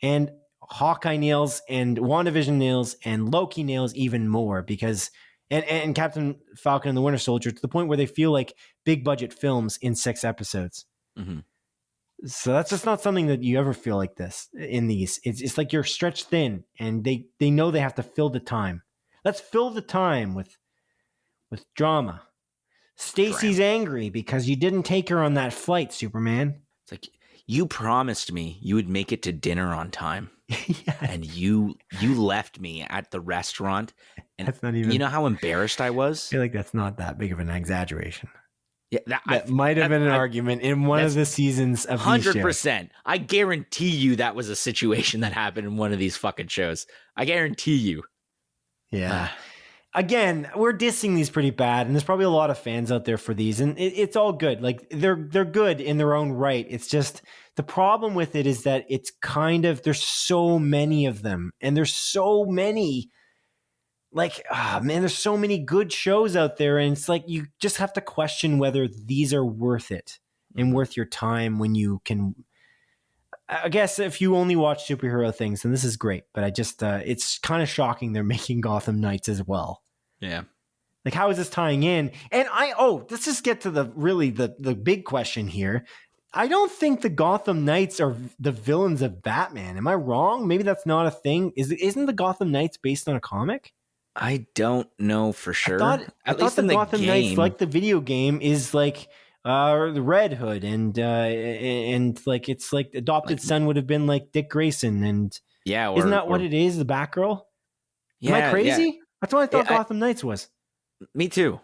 and Hawkeye nails and WandaVision nails and Loki nails even more because, and Captain Falcon and the Winter Soldier, to the point where they feel like big budget films in 6 episodes. Mm-hmm. So that's just not something that you ever feel like this in these. It's like you're stretched thin, and they know they have to fill the time. Let's fill the time with drama. Stacy's angry because you didn't take her on that flight, Superman. It's like, you promised me you would make it to dinner on time. Yeah. And you left me at the restaurant. And that's not even, you know how embarrassed I was? I feel like that's not that big of an exaggeration. Yeah, that might have been an argument in one of the seasons of 100%. I guarantee you that was a situation that happened in one of these fucking shows. I guarantee you. Yeah. Again, we're dissing these pretty bad, and there's probably a lot of fans out there for these, and it's all good. Like they're good in their own right. It's just the problem with it is that it's kind of, there's so many of them, and there's so many. Like, man, there's so many good shows out there, and it's like you just have to question whether these are worth it and worth your time when you can. I guess if you only watch superhero things, then this is great. But I just, it's kind of shocking they're making Gotham Knights as well. Yeah. Like, how is this tying in? And let's just get to the big question here. I don't think the Gotham Knights are the villains of Batman. Am I wrong? Maybe that's not a thing. Isn't the Gotham Knights based on a comic? I don't know for sure. I thought the Gotham Knights, like the video game, is like the Red Hood, and like it's like the adopted son would have been like Dick Grayson, and isn't that what it is? The Batgirl? Am I crazy? Yeah. That's what I thought Gotham Knights was. Me too.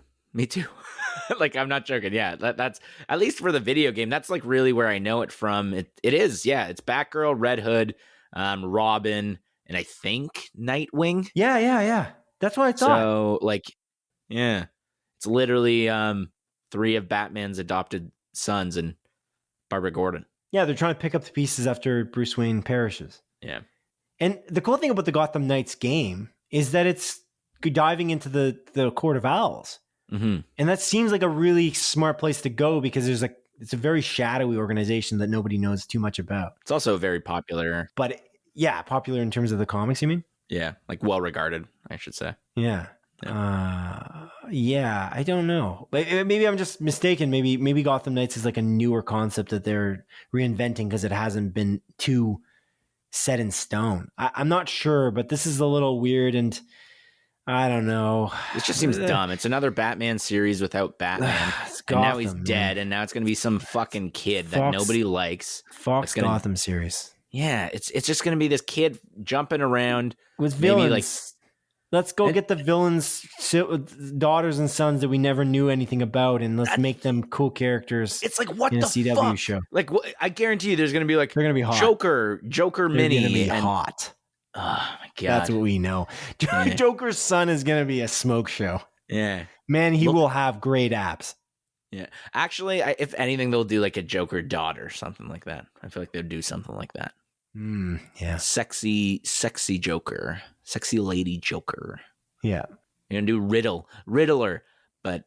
Like, I'm not joking. Yeah, that's at least for the video game. That's like really where I know it from. It is. Yeah, it's Batgirl, Red Hood, Robin, and I think Nightwing. Yeah. That's what I thought. So, like, yeah, it's literally 3 of Batman's adopted sons and Barbara Gordon. Yeah, they're trying to pick up the pieces after Bruce Wayne perishes. Yeah. And the cool thing about the Gotham Knights game is that it's diving into the Court of Owls. Mm-hmm. And that seems like a really smart place to go because it's a very shadowy organization that nobody knows too much about. It's also very popular. But popular in terms of the comics, you mean? Yeah, like well regarded, I should say. Yeah. I don't know. Maybe I'm just mistaken. Maybe Gotham Knights is like a newer concept that they're reinventing because it hasn't been too set in stone. I'm not sure, but this is a little weird, and I don't know. It just seems dumb. It's another Batman series without Batman, and now he's dead, and now it's going to be some fucking kid that nobody likes. Fox Gotham series. Yeah, it's just going to be this kid jumping around with villains. Let's go get the villains' daughters and sons that we never knew anything about, and let's make them cool characters. It's like, what in the a CW fuck? Show. Like, I guarantee you, there's going to be like, they're going to be hot. Joker Mini, going to be hot. Oh my god, that's what we know. Yeah. Joker's son is going to be a smoke show. Yeah, man, he will have great abs. Yeah, actually, if anything, they'll do like a Joker daughter, something like that. I feel like they'll do something like that. Yeah, sexy Joker, sexy lady Joker. Yeah, you're gonna do Riddler, but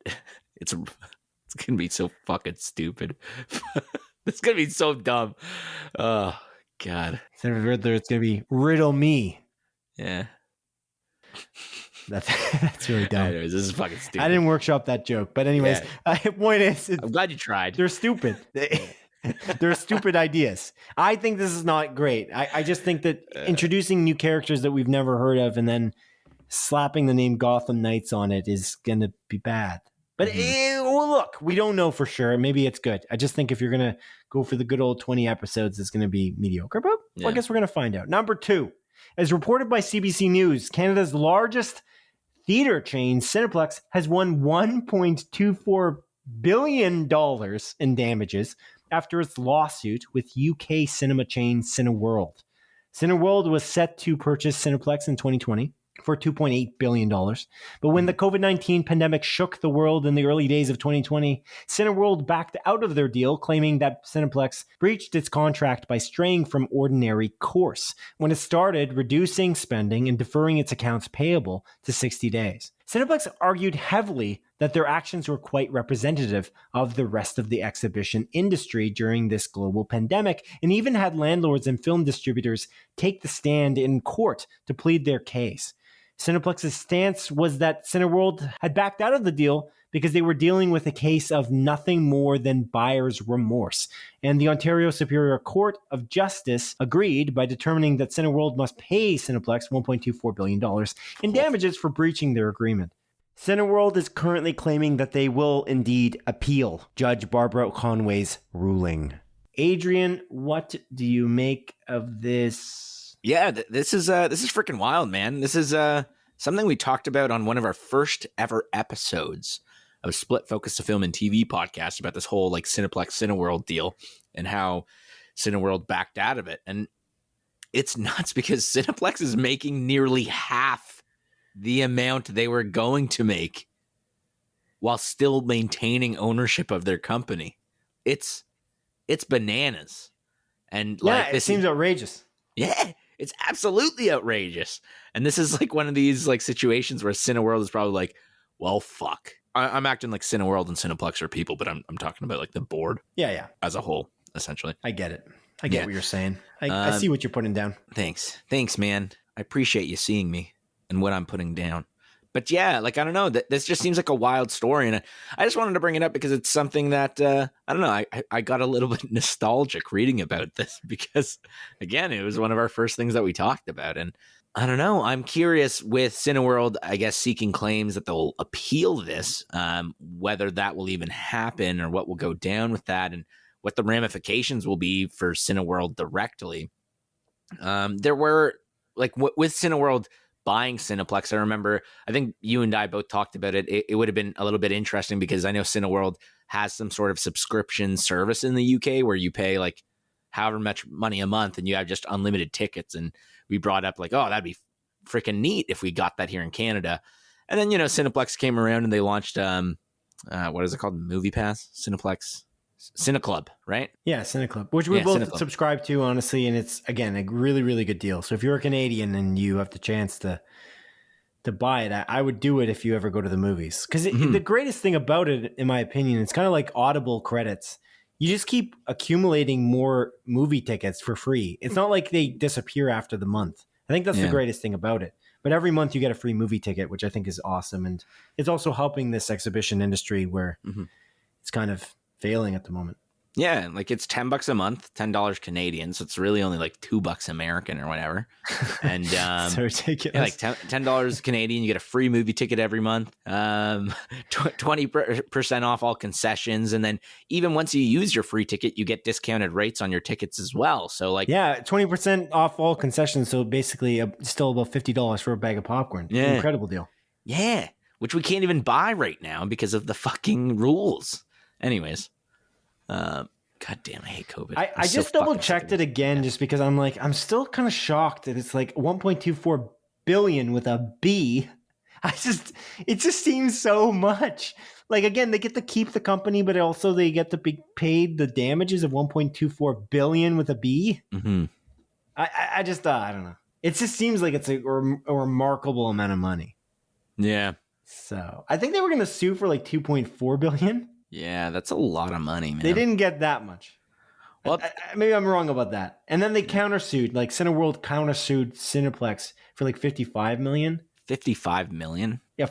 it's gonna be so fucking stupid. It's gonna be so dumb. Oh god, instead of Riddler, it's gonna be Riddle Me. Yeah, that's really dumb. Anyways, this is fucking stupid. I didn't workshop that joke, but anyways, point is, I'm glad you tried. They're stupid. They're stupid ideas. I think this is not great. I just think that introducing new characters that we've never heard of and then slapping the name Gotham Knights on it is going to be bad. But look, we don't know for sure. Maybe it's good. I just think if you're going to go for the good old 20 episodes, it's going to be mediocre. But I guess we're going to find out. Number 2, as reported by CBC News, Canada's largest theater chain, Cineplex, has won $1.24 billion in damages after its lawsuit with UK cinema chain Cineworld. Cineworld was set to purchase Cineplex in 2020 for $2.8 billion. But when the COVID-19 pandemic shook the world in the early days of 2020, Cineworld backed out of their deal, claiming that Cineplex breached its contract by straying from ordinary course when it started reducing spending and deferring its accounts payable to 60 days. Cineplex argued heavily that their actions were quite representative of the rest of the exhibition industry during this global pandemic, and even had landlords and film distributors take the stand in court to plead their case. Cineplex's stance was that Cineworld had backed out of the deal because they were dealing with a case of nothing more than buyer's remorse. And the Ontario Superior Court of Justice agreed by determining that Cineworld must pay Cineplex $1.24 billion in damages for breaching their agreement. Cineworld is currently claiming that they will indeed appeal Judge Barbara Conway's ruling. Adrian, what do you make of this? Yeah, this is freaking wild, man. This is something we talked about on one of our first ever episodes of Split Focus, a film and TV podcast, about this whole like Cineplex Cineworld deal and how Cineworld backed out of it. And it's nuts because Cineplex is making nearly half the amount they were going to make while still maintaining ownership of their company. It's bananas. And like, it seems outrageous. Yeah, it's absolutely outrageous. And this is like one of these like situations where Cineworld is probably like, well, fuck. I'm acting like Cineworld and Cineplex are people, but I'm talking about like the board. Yeah. As a whole, essentially. I get it. I get what you're saying. I see what you're putting down. Thanks, man. I appreciate you seeing me and what I'm putting down. But yeah, like, I don't know. This just seems like a wild story. And I just wanted to bring it up because it's something that, I don't know, I got a little bit nostalgic reading about this because, again, it was one of our first things that we talked about. And I don't know. I'm curious with Cineworld, I guess, seeking claims that they'll appeal this, whether that will even happen or what will go down with that and what the ramifications will be for Cineworld directly. There were, like, with Cineworld buying Cineplex, I remember, I think you and I both talked about it. It would have been a little bit interesting because I know Cineworld has some sort of subscription service in the UK where you pay like however much money a month and you have just unlimited tickets. And we brought up like, oh, that'd be freaking neat if we got that here in Canada. And then, you know, Cineplex came around and they launched, what is it called? Movie Pass? Cineplex? Cineclub, right? Yeah, Cineclub, which we both subscribe to, honestly, and it's, again, a really, really good deal. So if you're a Canadian and you have the chance to buy it, I would do it if you ever go to the movies. Because the greatest thing about it, in my opinion, it's kind of like Audible credits. You just keep accumulating more movie tickets for free. It's not like they disappear after the month. I think that's the greatest thing about it. But every month you get a free movie ticket, which I think is awesome. And it's also helping this exhibition industry where it's kind of failing at the moment. Yeah, like it's $10 a month, $10 Canadian, so it's really only like $2 American or whatever. And so ridiculous. Yeah, like $10 Canadian, you get a free movie ticket every month, 20% off all concessions, and then even once you use your free ticket, you get discounted rates on your tickets as well. So like 20% off all concessions, so basically still about $50 for a bag of popcorn. Yeah, incredible deal. Yeah, which we can't even buy right now because of the fucking rules. Anyways. God damn, I hate COVID. I just double checked it again just because I'm still kind of shocked that it's like 1.24 billion with a B. It just seems so much. Like, again, they get to keep the company, but also they get to be paid the damages of 1.24 billion with a B. Mm-hmm. I don't know. It just seems like it's a remarkable amount of money. Yeah. So I think they were going to sue for like 2.4 billion. Yeah, that's a lot of money, man. They didn't get that much. Well, maybe I'm wrong about that. And then they countersued, like Cineworld countersued Cineplex for like 55 million. 55 million? Yeah,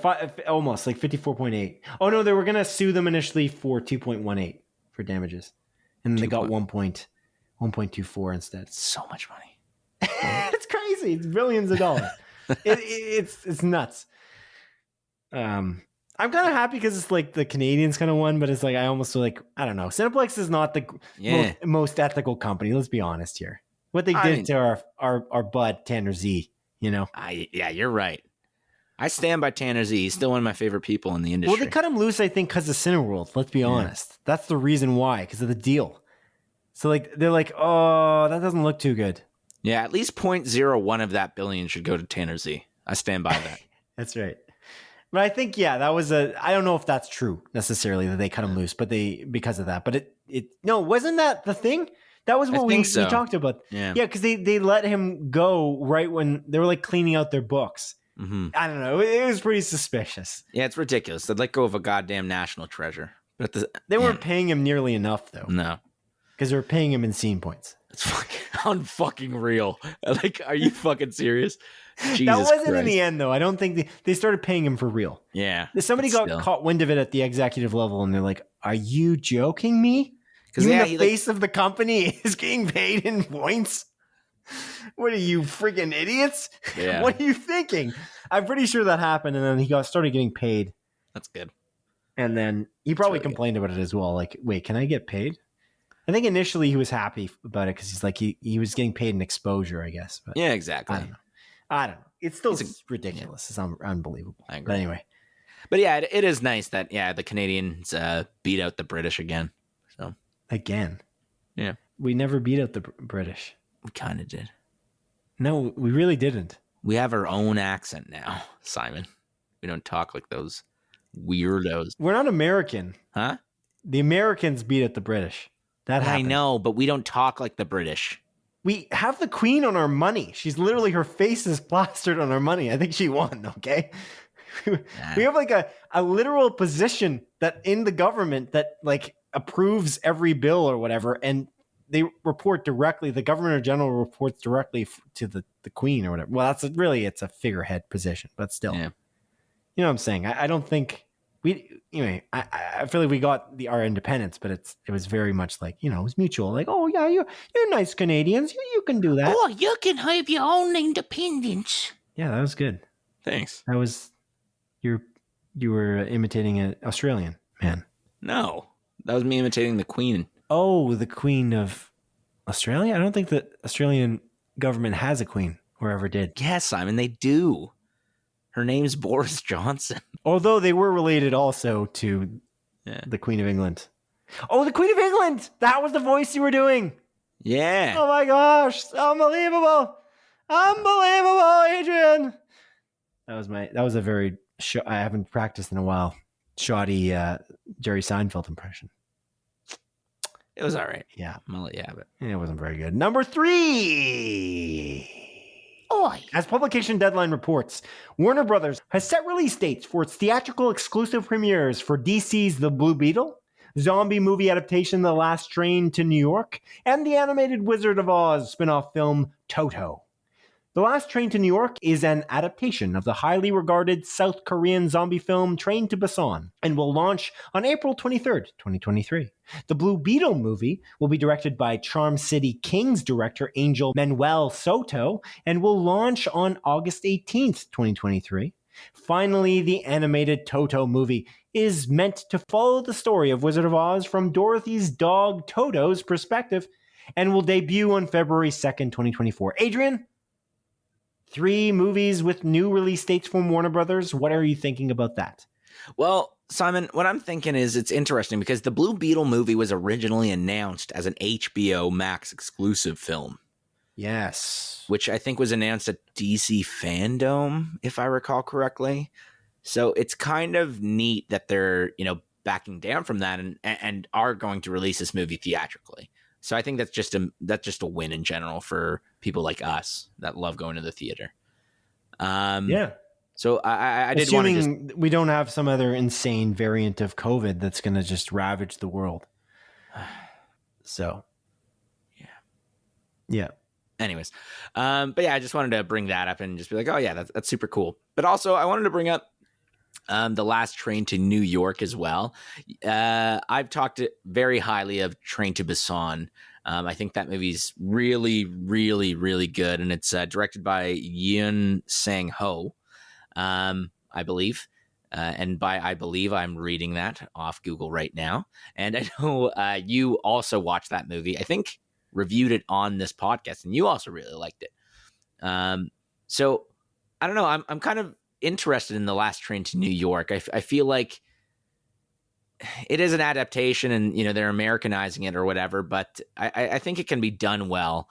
almost like 54.8. Oh no, they were gonna sue them initially for 2.18 for damages, and they got 1.24 instead. That's so much money. It's crazy. It's billions of dollars. It's nuts. I'm kind of happy because it's like the Canadians kind of won, but it's like I almost feel like, I don't know. Cineplex is not the most ethical company. Let's be honest here. What they did to our bud Tanner Z, you know. Yeah, you're right. I stand by Tanner Z. He's still one of my favorite people in the industry. Well, they cut him loose, I think, because of Cineworld. Let's be honest. That's the reason why, because of the deal. So like they're like, oh, that doesn't look too good. Yeah, at least 0.01 of that billion should go to Tanner Z. I stand by that. That's right. But I think, that was I don't know if that's true necessarily that they cut him loose, but because of that. But no, wasn't that the thing? That was what we talked about. Yeah. Yeah, because they let him go right when they were like cleaning out their books. Mm-hmm. I don't know. It was pretty suspicious. Yeah, it's ridiculous. They'd let go of a goddamn national treasure. But they weren't paying him nearly enough, though. No. Because they were paying him in scene points. It's fucking unfucking real. Like, are you fucking serious? Jesus that wasn't Christ. In the end, though. I don't think they started paying him for real. Yeah. Somebody got caught wind of it at the executive level, and they're like, "Are you joking me? Because the face of the company is getting paid in points. What are you, freaking idiots? Yeah. What are you thinking?" I'm pretty sure that happened, and then he started getting paid. That's good. And then he probably complained about it as well. Like, wait, can I get paid? I think initially he was happy about it because he's like he was getting paid in exposure, I guess. But yeah, exactly. I don't know. It's still ridiculous. Yeah. It's unbelievable. I agree. But anyway. But yeah, it is nice that the Canadians beat out the British again. So again. Yeah. We never beat out the British. We kind of did. No, we really didn't. We have our own accent now, Simon. We don't talk like those weirdos. We're not American. Huh? The Americans beat out the British. That happened. I know, but we don't talk like the British. We have the Queen on our money. She's literally, her face is plastered on our money. I think she won, okay? We have like a literal position that in the government that like approves every bill or whatever, and they report directly, the governor general reports directly to the Queen or whatever. Well, it's a figurehead position, but still. Yeah. You know what I'm saying? I don't think I feel like we got our independence, but it was very much like, it was mutual. Like, oh yeah, you're nice Canadians. You can do that. Oh, you can have your own independence. Yeah, that was good. Thanks. That was you were imitating an Australian man. No, that was me imitating the Queen. Oh, the Queen of Australia? I don't think the Australian government has a queen or ever did. Yes, Simon, they do. Her name's Boris Johnson. Although they were related also to the Queen of England. Oh, the Queen of England! That was the voice you were doing. Yeah. Oh my gosh! Unbelievable! Unbelievable, Adrian! That was a very I haven't practiced in a while. Shoddy Jerry Seinfeld impression. It was all right. Yeah. I'm gonna let you have it. It wasn't very good. Number 3. Oi. As publication deadline reports, Warner Brothers has set release dates for its theatrical exclusive premieres for DC's The Blue Beetle, zombie movie adaptation The Last Train to New York, and the animated Wizard of Oz spin-off film Toto. The Last Train to New York is an adaptation of the highly regarded South Korean zombie film Train to Busan and will launch on April 23rd, 2023. The Blue Beetle movie will be directed by Charm City Kings director Angel Manuel Soto and will launch on August 18th, 2023. Finally, the animated Toto movie is meant to follow the story of Wizard of Oz from Dorothy's dog Toto's perspective and will debut on February 2nd, 2024. Adrian? 3 movies with new release dates from Warner Brothers. What are you thinking about that? Well, Simon, what I'm thinking is it's interesting because the Blue Beetle movie was originally announced as an HBO Max exclusive film. Yes. Which I think was announced at DC Fandom, if I recall correctly. So it's kind of neat that they're, backing down from that and are going to release this movie theatrically. So I think that's just a win in general for people like us that love going to the theater. Yeah. So I did want to Assuming we don't have some other insane variant of COVID that's going to just ravage the world. So. Yeah. Anyways. But yeah, I just wanted to bring that up and just be like, oh yeah, that's super cool. But also I wanted to bring up The Last Train to New York as well. I've talked very highly of Train to Busan. I think that movie's really, really, really good. And it's directed by Yoon Sang-ho, I believe. And by I believe, I'm reading that off Google right now. And I know you also watched that movie. I think reviewed it on this podcast, and you also really liked it. So I don't know. I'm kind of interested in The Last Train to New York. I feel like it is an adaptation and, they're Americanizing it or whatever, but I think it can be done well.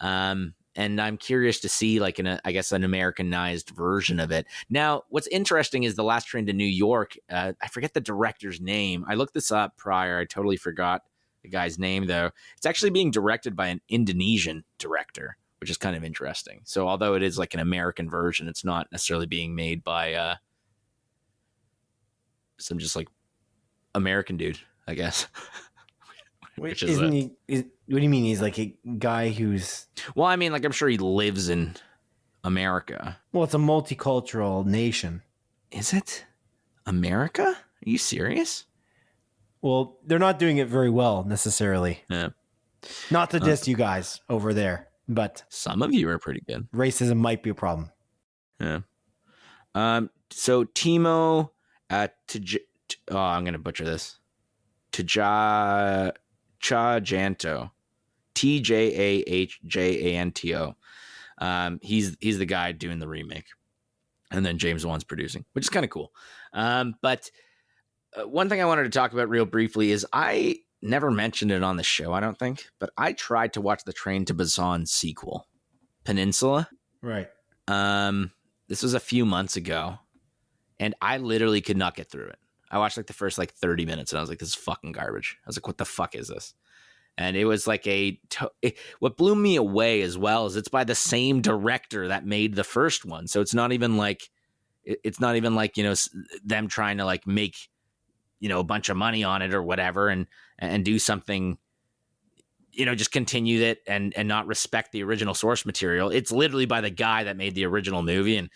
And And I'm curious to see like I guess an Americanized version of it. Now, what's interesting is The Last Train to New York. I forget the director's name. I looked this up prior. I totally forgot the guy's name though. It's actually being directed by an Indonesian director, which is kind of interesting. So although it is like an American version, it's not necessarily being made by some just like American dude, I guess. Which isn't he? What do you mean? He's like a guy who's... Well, I mean, like I'm sure he lives in America. Well, it's a multicultural nation. Is it America? Are you serious? Well, they're not doing it very well necessarily. Yeah. Not to diss you guys over there, but some of you are pretty good. Racism might be a problem. Yeah. So Timo, I'm gonna butcher this. Tjajanto, Tjahjanto. He's the guy doing the remake, and then James Wan's producing, which is kind of cool. But one thing I wanted to talk about real briefly is I never mentioned it on the show, I don't think, but I tried to watch the Train to Busan sequel, Peninsula. Right. This was a few months ago, and I literally could not get through it. I watched like the first like 30 minutes and I was like, this is fucking garbage. I was like, what the fuck is this? And it was like what blew me away as well is it's by the same director that made the first one. So it's not even like, them trying to like make, a bunch of money on it or whatever and do something, just continue it and not respect the original source material. It's literally by the guy that made the original movie. And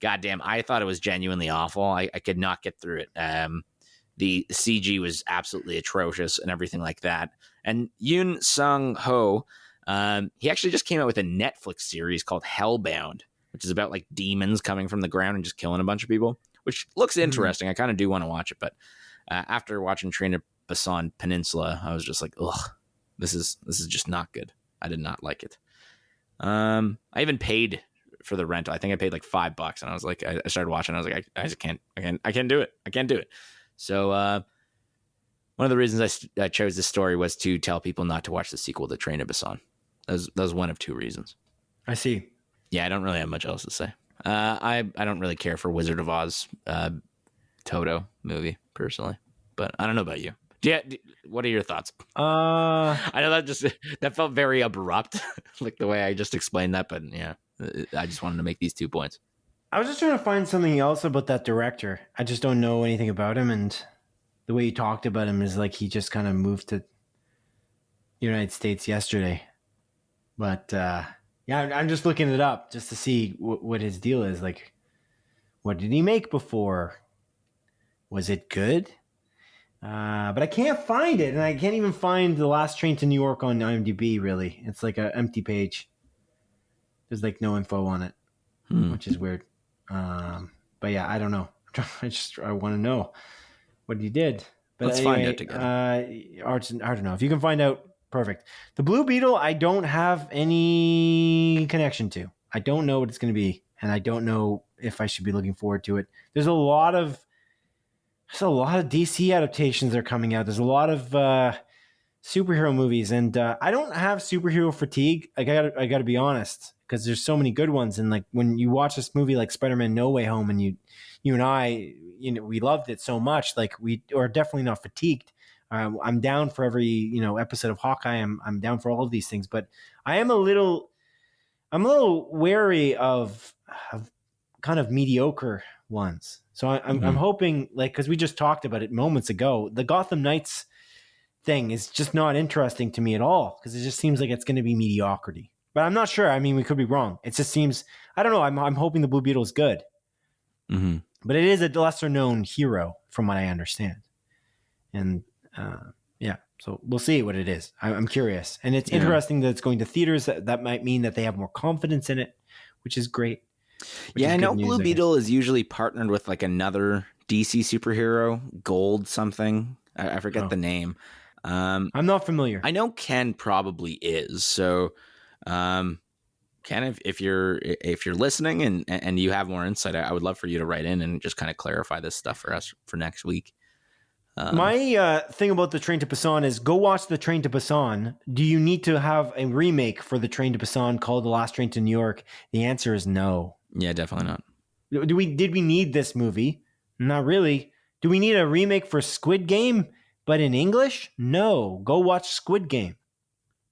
goddamn, I thought it was genuinely awful. I could not get through it. The CG was absolutely atrocious and everything like that. And Yoon Sung Ho, he actually just came out with a Netflix series called Hellbound, which is about like demons coming from the ground and just killing a bunch of people, which looks interesting. I kind of do want to watch it, but after watching Train to Busan Peninsula, I was just like, ugh, this is just not good. I did not like it. I even paid for the rental. I think I paid like $5, and I was like, I started watching. I was like, I can't do it. I can't do it. So one of the reasons I chose this story was to tell people not to watch the sequel to Train to Busan. That was one of two reasons. I see. Yeah, I don't really have much else to say. I don't really care for Wizard of Oz Toto movie personally, but I don't know about you. What are your thoughts? I know that felt very abrupt, like the way I just explained that, but yeah. I just wanted to make these 2 points. I was just trying to find something else about that director. I just don't know anything about him, and the way you talked about him is like he just kind of moved to the United States yesterday. But I'm just looking it up just to see what his deal is. Like, what did he make before? Was it good? But I can't find it, and I can't even find The Last Train to New York on IMDb, really. It's like an empty page. There's like no info on it, which is weird. But yeah, I don't know. I want to know what he did. But let's find out together. I don't know. If you can find out, perfect. The Blue Beetle, I don't have any connection to. I don't know what it's going to be, and I don't know if I should be looking forward to it. There's a lot of DC adaptations that are coming out. There's a lot of superhero movies, and I don't have superhero fatigue. I gotta be honest, because there's so many good ones. And like when you watch this movie like Spider-Man No Way Home, and you and I, we loved it so much. Like we are definitely not fatigued. I'm down for every episode of Hawkeye. I'm down for all of these things, but I'm a little wary of kind of mediocre ones. So I'm hoping, like, because we just talked about it moments ago, the Gotham Knights thing is just not interesting to me at all, because it just seems like it's going to be mediocrity. But I'm not sure. I mean, we could be wrong. It just seems, I don't know. I'm hoping the Blue Beetle is good. Mm-hmm. But it is a lesser known hero from what I understand. And so we'll see what it is. I'm curious. And it's interesting that it's going to theaters. That might mean that they have more confidence in it, which is great. I know Blue Beetle is usually partnered with like another DC superhero, Gold something. I forget the name. I'm not familiar. I know Ken probably is. So, Ken, if you're listening and you have more insight, I would love for you to write in and just kind of clarify this stuff for us for next week. My thing about the Train to Busan is go watch the Train to Busan. Do you need to have a remake for the Train to Busan called The Last Train to New York? The answer is no. Yeah, definitely not. Did we need this movie? Not really. Do we need a remake for Squid Game, but in English? No. Go watch Squid Game.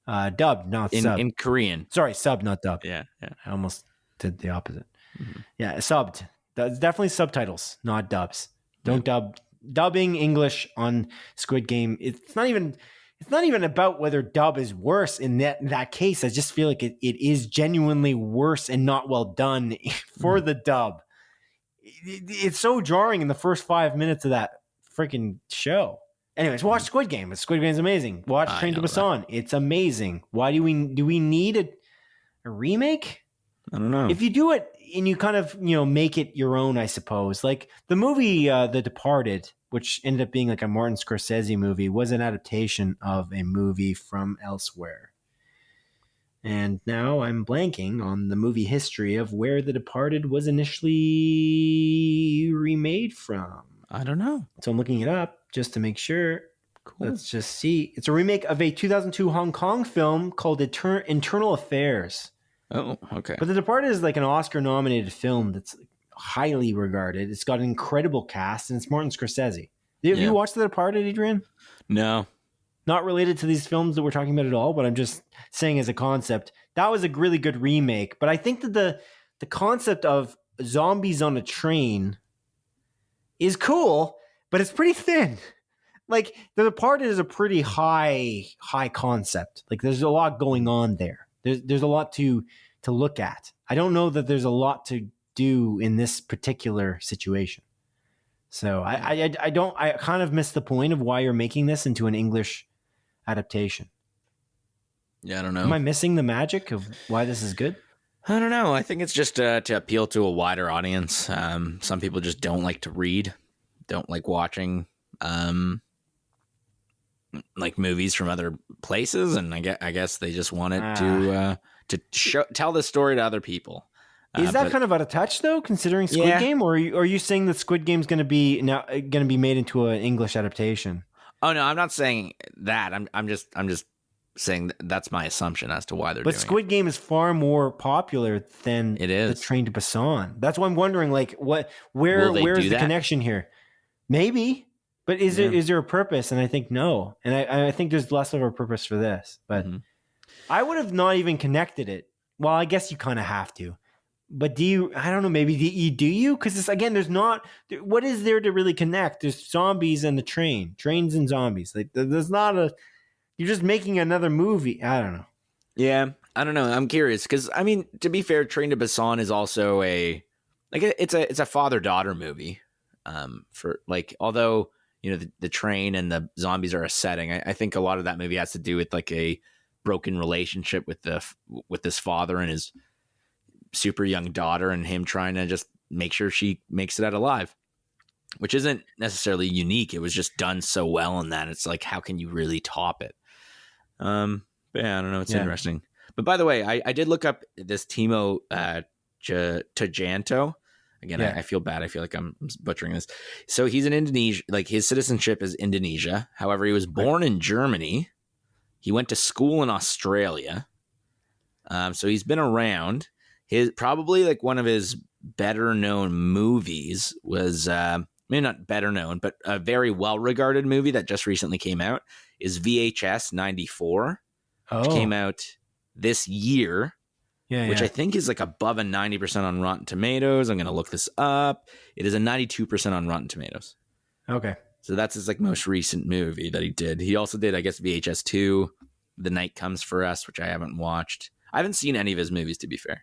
Dubbed, not subbed. In Korean. Sorry, subbed, not dubbed. Yeah. I almost did the opposite. Mm-hmm. Yeah, subbed. That's definitely subtitles, not dubs. Don't dub. Dubbing English on Squid Game. It's not even about whether dub is worse in that case. I just feel like it is genuinely worse and not well done for the dub. It's so jarring in the first 5 minutes of that freaking show. Anyways, watch Squid Game. Squid Game's amazing. Watch Train to Busan. It's amazing. Why do we need a remake? I don't know. If you do it and you kind of, make it your own, I suppose. Like the movie The Departed, which ended up being like a Martin Scorsese movie, was an adaptation of a movie from elsewhere. And now I'm blanking on the movie history of where The Departed was initially remade from. I don't know. So I'm looking it up just to make sure. Cool. Let's just see. It's a remake of a 2002 Hong Kong film called Internal Affairs. Oh, okay. But The Departed is like an Oscar-nominated film that's highly regarded. It's got an incredible cast, and it's Martin Scorsese. Have you watched The Departed, Adrian? No. Not related to these films that we're talking about at all, but I'm just saying as a concept. That was a really good remake. But I think that the concept of zombies on a train is cool, but it's pretty thin. Like, The Departed is a pretty high concept. Like, there's a lot going on there. There's a lot to look at. I don't know that there's a lot to do in this particular situation. So I kind of miss the point of why you're making this into an English adaptation. Yeah, I don't know. Am I missing the magic of why this is good? I don't know. I think it's just to appeal to a wider audience. Some people just don't like to read, don't like watching like movies from other places, and I guess they just want it to tell the story to other people. Is that kind of out of touch though, considering Squid Game, or are you saying that Squid Game's going to be made into an English adaptation? Oh no, I'm not saying that. I'm just saying that's my assumption as to why they're doing it. But Squid Game is far more popular than it is. The Train to Busan. That's why I'm wondering, like, where is the connection here? Maybe, but is there a purpose? And I think no, and I think there's less of a purpose for this. But I would have not even connected it. Well, I guess you kind of have to. But do you? I don't know. Maybe do you? Because again, there's not. What is there to really connect? There's zombies and the trains and zombies. Like there's not a. You're just making another movie. I don't know. Yeah, I don't know. I'm curious because I mean, to be fair, Train to Busan is also it's a father-daughter movie. For like, although the train and the zombies are a setting, I think a lot of that movie has to do with like a broken relationship with this father and his super young daughter, and him trying to just make sure she makes it out alive, which isn't necessarily unique. It was just done so well in that it's like, how can you really top it? But yeah, I don't know. It's interesting. But by the way, I did look up this Timo Tjahjanto. Again, I feel bad. I feel like I'm butchering this. So he's an Indonesian, like his citizenship is Indonesia. However, he was born in Germany. He went to school in Australia. So he's been around. His probably like one of his better known movies was maybe not better known, but a very well regarded movie that just recently came out is VHS 94, which came out this year, which I think is like above a 90% on Rotten Tomatoes. I'm going to look this up. It is a 92% on Rotten Tomatoes. Okay. So that's his like most recent movie that he did. He also did, I guess, VHS 2, The Night Comes for Us, which I haven't watched. I haven't seen any of his movies, to be fair.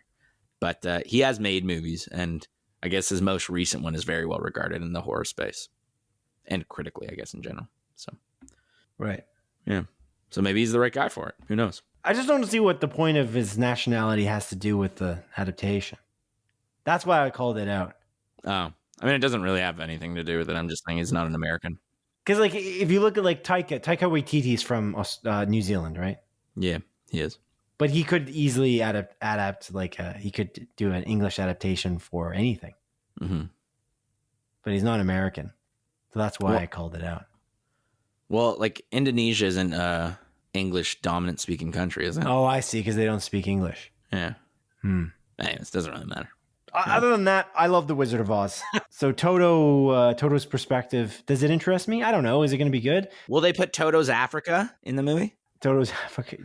But he has made movies, and I guess his most recent one is very well regarded in the horror space and critically, I guess, in general. So, right. Yeah. So maybe he's the right guy for it. Who knows? I just don't see what the point of his nationality has to do with the adaptation. That's why I called it out. Oh, I mean, it doesn't really have anything to do with it. I'm just saying he's not an American. Because, like, if you look at, like, Taika Waititi's from New Zealand, right? Yeah, he is. But he could easily adapt like he could do an English adaptation for anything. Mm-hmm. But he's not American. So that's why I called it out. Well, like Indonesia isn't English dominant speaking country, is it? Oh, I see, because they don't speak English. Yeah. Anyways, doesn't really matter. Other than that, I love The Wizard of Oz. So Toto's perspective, does it interest me? I don't know. Is it going to be good? Will they put Toto's Africa in the movie? Toto's Africa.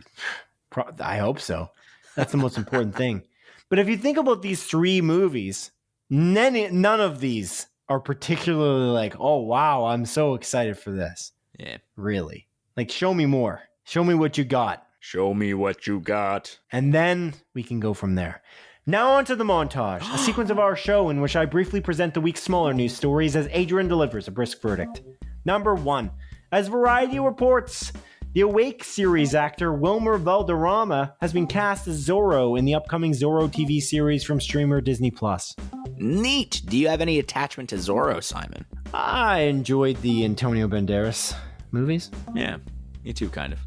I hope so. That's the most important thing. But if you think about these three movies, none of these are particularly like, oh, wow, I'm so excited for this. Yeah. Really. Like, show me more. Show me what you got. Show me what you got. And then we can go from there. Now on to the montage, a sequence of our show in which I briefly present the week's smaller news stories as Adrian delivers a brisk verdict. Number 1. As Variety reports, the Awake series actor Wilmer Valderrama has been cast as Zorro in the upcoming Zorro TV series from streamer Disney+. Neat. Do you have any attachment to Zorro, Simon? I enjoyed the Antonio Banderas movies. Yeah, me too, kind of.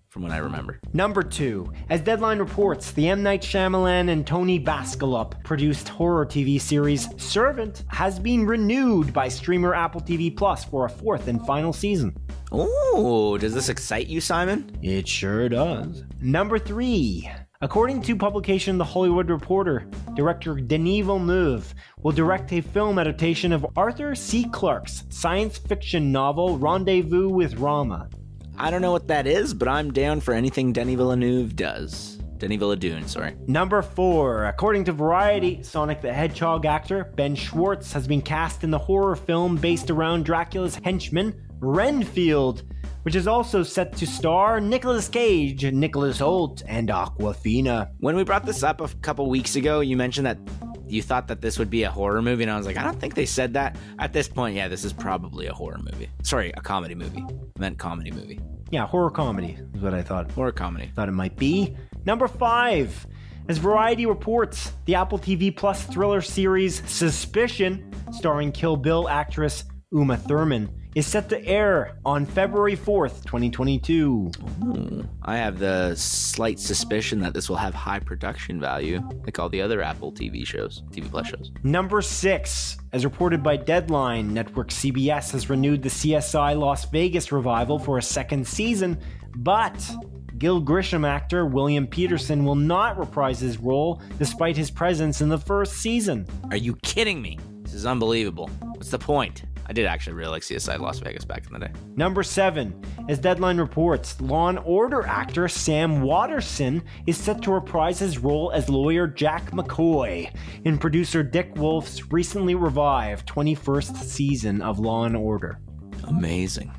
From what I remember. Number 2. As Deadline reports, the M. Night Shyamalan and Tony Bascalup produced horror TV series Servant has been renewed by streamer Apple TV Plus for a 4th and final season. Oh, does this excite you, Simon? It sure does. Number 3. According to publication The Hollywood Reporter, director Denis Villeneuve will direct a film adaptation of Arthur C. Clarke's science fiction novel Rendezvous with Rama. I don't know what that is, but I'm down for anything Denis Villeneuve does. Denis Villeneuve, sorry. Number 4. According to Variety, Sonic the Hedgehog actor Ben Schwartz has been cast in the horror film based around Dracula's henchman, Renfield, which is also set to star Nicolas Cage, Nicholas Hoult, and Awkwafina. When we brought this up a couple weeks ago, you mentioned that you thought that this would be a horror movie, and I was like, I don't think they said that. At this point, yeah, this is probably a horror movie. Sorry, a comedy movie. I meant comedy movie. Yeah, horror comedy is what I thought. Horror comedy. Thought it might be. Number 5. As Variety reports, the Apple TV Plus thriller series Suspicion, starring Kill Bill actress Uma Thurman, is set to air on February 4th, 2022. Ooh, I have the slight suspicion that this will have high production value, like all the other Apple TV Plus shows. Number 6. As reported by Deadline, network CBS has renewed the CSI Las Vegas revival for a 2nd season, but Gil Grisham actor William Peterson will not reprise his role despite his presence in the 1st season. Are you kidding me? This is unbelievable. What's the point? I did actually really like CSI Las Vegas back in the day. Number 7. As Deadline reports, Law & Order actor Sam Waterston is set to reprise his role as lawyer Jack McCoy in producer Dick Wolf's recently revived 21st season of Law & Order. Amazing.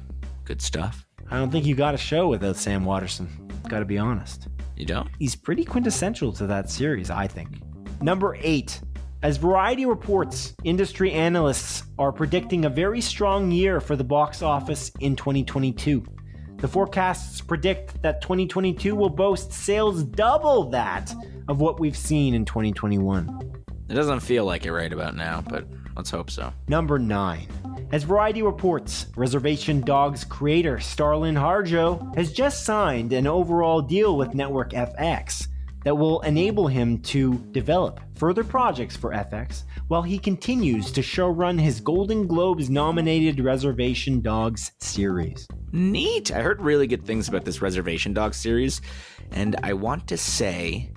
Good stuff. I don't think you got a show without Sam Waterston. Gotta be honest. You don't? He's pretty quintessential to that series, I think. Number 8. As Variety reports, industry analysts are predicting a very strong year for the box office in 2022. The forecasts predict that 2022 will boast sales double that of what we've seen in 2021. It doesn't feel like it right about now, but let's hope so. Number 9. As Variety reports, Reservation Dogs creator Starlin Harjo has just signed an overall deal with Network FX that will enable him to develop further projects for FX while he continues to showrun his Golden Globes nominated Reservation Dogs series. Neat. I heard really good things about this Reservation Dogs series, and I want to say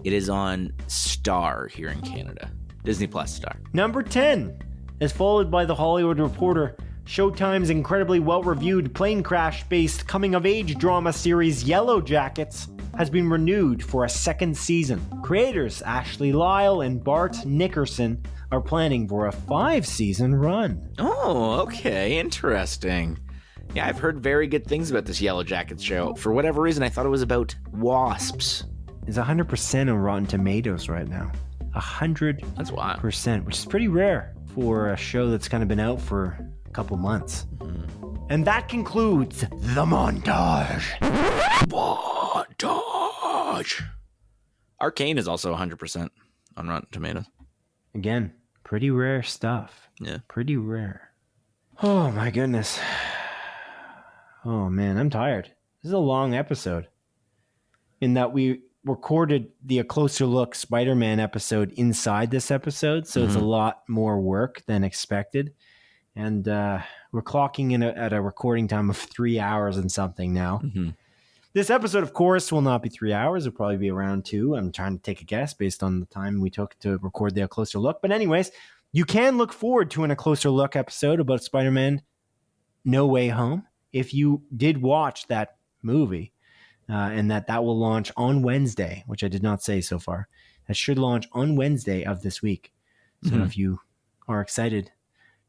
it is on Star here in Canada. Disney Plus Star. Number 10. As followed by The Hollywood Reporter, Showtime's incredibly well-reviewed plane crash-based coming-of-age drama series Yellow Jackets has been renewed for a 2nd season. Creators Ashley Lyle and Bart Nickerson are planning for a 5-season run. Oh, okay. Interesting. Yeah, I've heard very good things about this Yellow Jackets show. For whatever reason, I thought it was about wasps. It's 100% on Rotten Tomatoes right now. 100%. That's wild. Which is pretty rare for a show that's kind of been out for a couple months. Mm-hmm. And that concludes the montage. Arcane is also 100% on Rotten Tomatoes. Again, pretty rare stuff. Yeah. Pretty rare. Oh my goodness. Oh man, I'm tired. This is a long episode. In that we recorded the A Closer Look Spider-Man episode inside this episode, so it's a lot more work than expected. And we're clocking in at a recording time of 3 hours and something now. Mm-hmm. This episode, of course, will not be 3 hours. It'll probably be around 2. I'm trying to take a guess based on the time we took to record the Closer Look. But anyways, you can look forward to a Closer Look episode about Spider-Man No Way Home if you did watch that movie, and that will launch on Wednesday, which I did not say so far. That should launch on Wednesday of this week. So if you are excited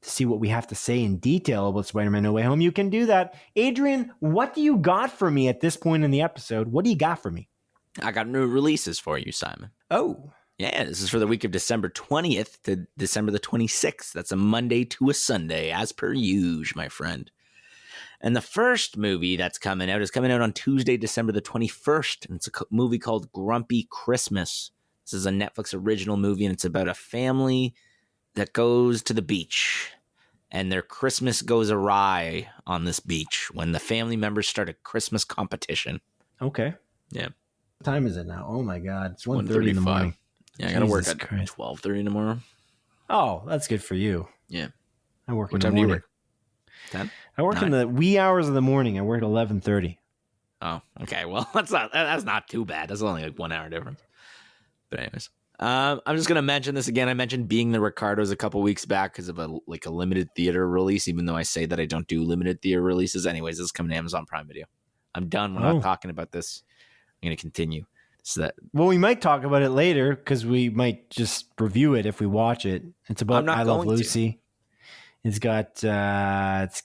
to see what we have to say in detail about Spider-Man No Way Home, you can do that. Adrian, what do you got for me at this point in the episode? What do you got for me? I got new releases for you, Simon. Oh. Yeah, this is for the week of December 20th to December the 26th. That's a Monday to a Sunday, as per usual, my friend. And the first movie that's coming out is coming out on Tuesday, December the 21st. And it's a movie called Grumpy Christmas. This is a Netflix original movie, and it's about a family that goes to the beach. And their Christmas goes awry on this beach when the family members start a Christmas competition. Okay. Yeah. What time is it now? Oh, my God. It's 1:30 in the morning. Yeah, I got to work at 12:30 tomorrow. Oh, that's good for you. Yeah. I work in the morning. What time do you work? 10? I work 9. In the wee hours of the morning. I work at 11:30. Oh, okay. Well, that's not too bad. That's only like 1 hour difference. But anyways, I'm just gonna mention this again. I mentioned Being the Ricardos a couple weeks back because of a limited theater release. Even though I say that I don't do limited theater releases, anyways, this is coming to Amazon Prime Video. I'm done. We're not talking about this. I'm gonna continue. So that well, we might talk about it later because we might just review it if we watch it. It's about I Love Lucy. It's got Javier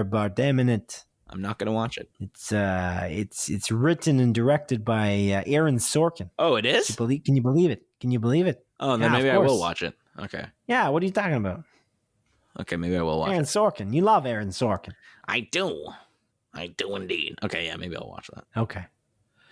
Bardem in it. I'm not gonna watch it. It's written and directed by Aaron Sorkin. Oh, it is? Can you believe it? Can you believe it? Oh, then maybe I will watch it. Okay. Yeah, what are you talking about? Okay, maybe I will watch Aaron Sorkin. You love Aaron Sorkin. I do indeed. Okay, yeah, maybe I'll watch that. Okay.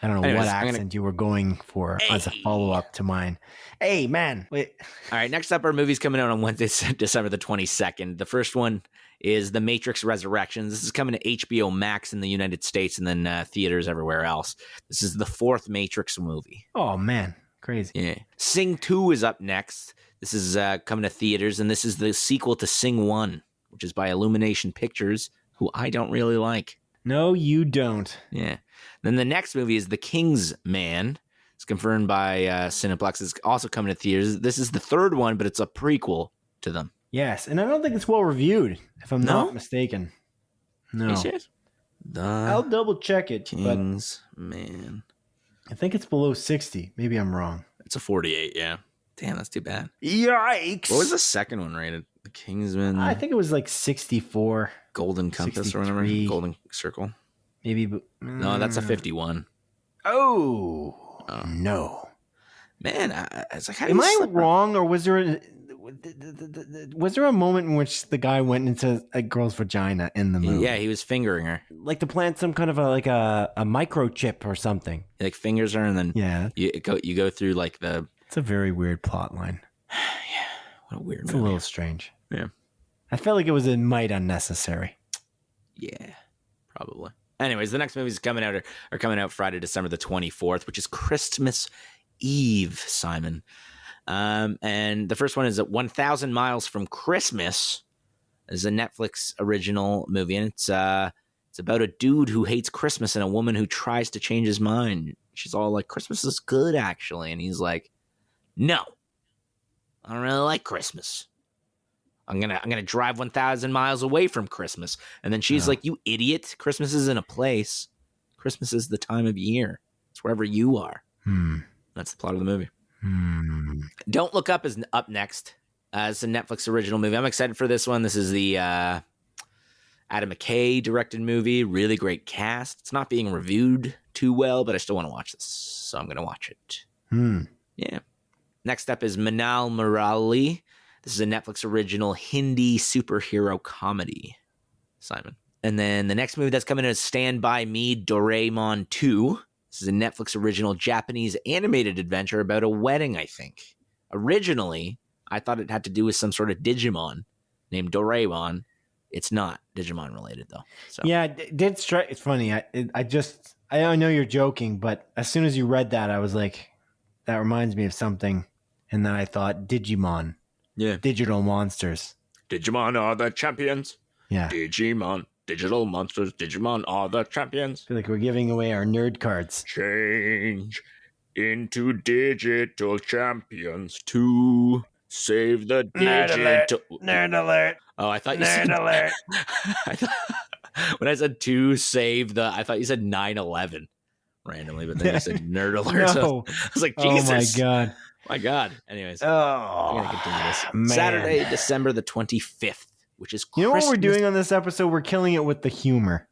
I don't know what accent you were going for as a follow-up to mine. Hey, man. Wait. All right, next up, our movie's coming out on Wednesday, December the 22nd. The first one is The Matrix Resurrections. This is coming to HBO Max in the United States and then theaters everywhere else. This is the 4th Matrix movie. Oh, man. Crazy. Yeah. Sing 2 is up next. This is coming to theaters, and this is the sequel to Sing 1, which is by Illumination Pictures, who I don't really like. No, you don't. Yeah. Then the next movie is The King's Man. It's confirmed by Cineplex. It's also coming to theaters. This is the 3rd one, but it's a prequel to them. Yes, and I don't think it's well reviewed, if I'm not mistaken. No. I'll double check it. King's Man. I think it's below 60. Maybe I'm wrong. It's a 48, yeah. Damn, that's too bad. Yikes. What was the second one rated? The Kingsman. I think it was like 64. Golden Compass 63. Or whatever. Golden Circle. Maybe. No, that's a 51. Oh. No. Man, it's like, how am I wrong, or was there a moment in which the guy went into a girl's vagina in the movie? Yeah, he was fingering her. Like to plant some kind of a microchip or something. He like fingers her, and then you go through like the... It's a very weird plot line. Yeah, what a weird movie. It's a little strange. Yeah. I felt like it was a mite unnecessary. Yeah, probably. Anyways, the next movies coming out are coming out Friday, December the 24th, which is Christmas Eve, Simon. And the first one is 1,000 Miles from Christmas. It's a Netflix original movie, and it's about a dude who hates Christmas and a woman who tries to change his mind. She's all like, Christmas is good, actually. And he's like, no, I don't really like Christmas. I'm gonna drive 1,000 miles away from Christmas. And then she's like, you idiot. Christmas isn't a place. Christmas is the time of year. It's wherever you are. That's the plot of the movie. Don't Look Up is up next. It's a Netflix original movie. I'm excited for this one. This is the Adam McKay directed movie. Really great cast. It's not being reviewed too well, but I still want to watch this. So I'm going to watch it. Yeah. Next up is Manal Murali. This is a Netflix original Hindi superhero comedy, Simon. And then the next movie that's coming in is Stand By Me, Doraemon 2. This is a Netflix original Japanese animated adventure about a wedding, I think. Originally, I thought it had to do with some sort of Digimon named Doraemon. It's not Digimon related, though. So. Yeah, it did strike. It's funny. I know you're joking, but as soon as you read that, I was like, that reminds me of something. And then I thought Digimon. Yeah. digital monsters. Digimon are the champions. Yeah. Digimon. Digital monsters. Digimon are the champions. I feel like we're giving away our nerd cards. Change into digital champions to save the digital. Nerd alert. Oh, I thought you said. alert. I thought, when I said to save the, I thought you said 9/11 randomly, but then you said nerd alert. No. I was like, Jesus. Oh, my God. My God. Anyways, Oh, I'm going to continue this. man. Saturday, December the 25th, which is Christmas. You know what we're doing on this episode? We're killing it with the humor.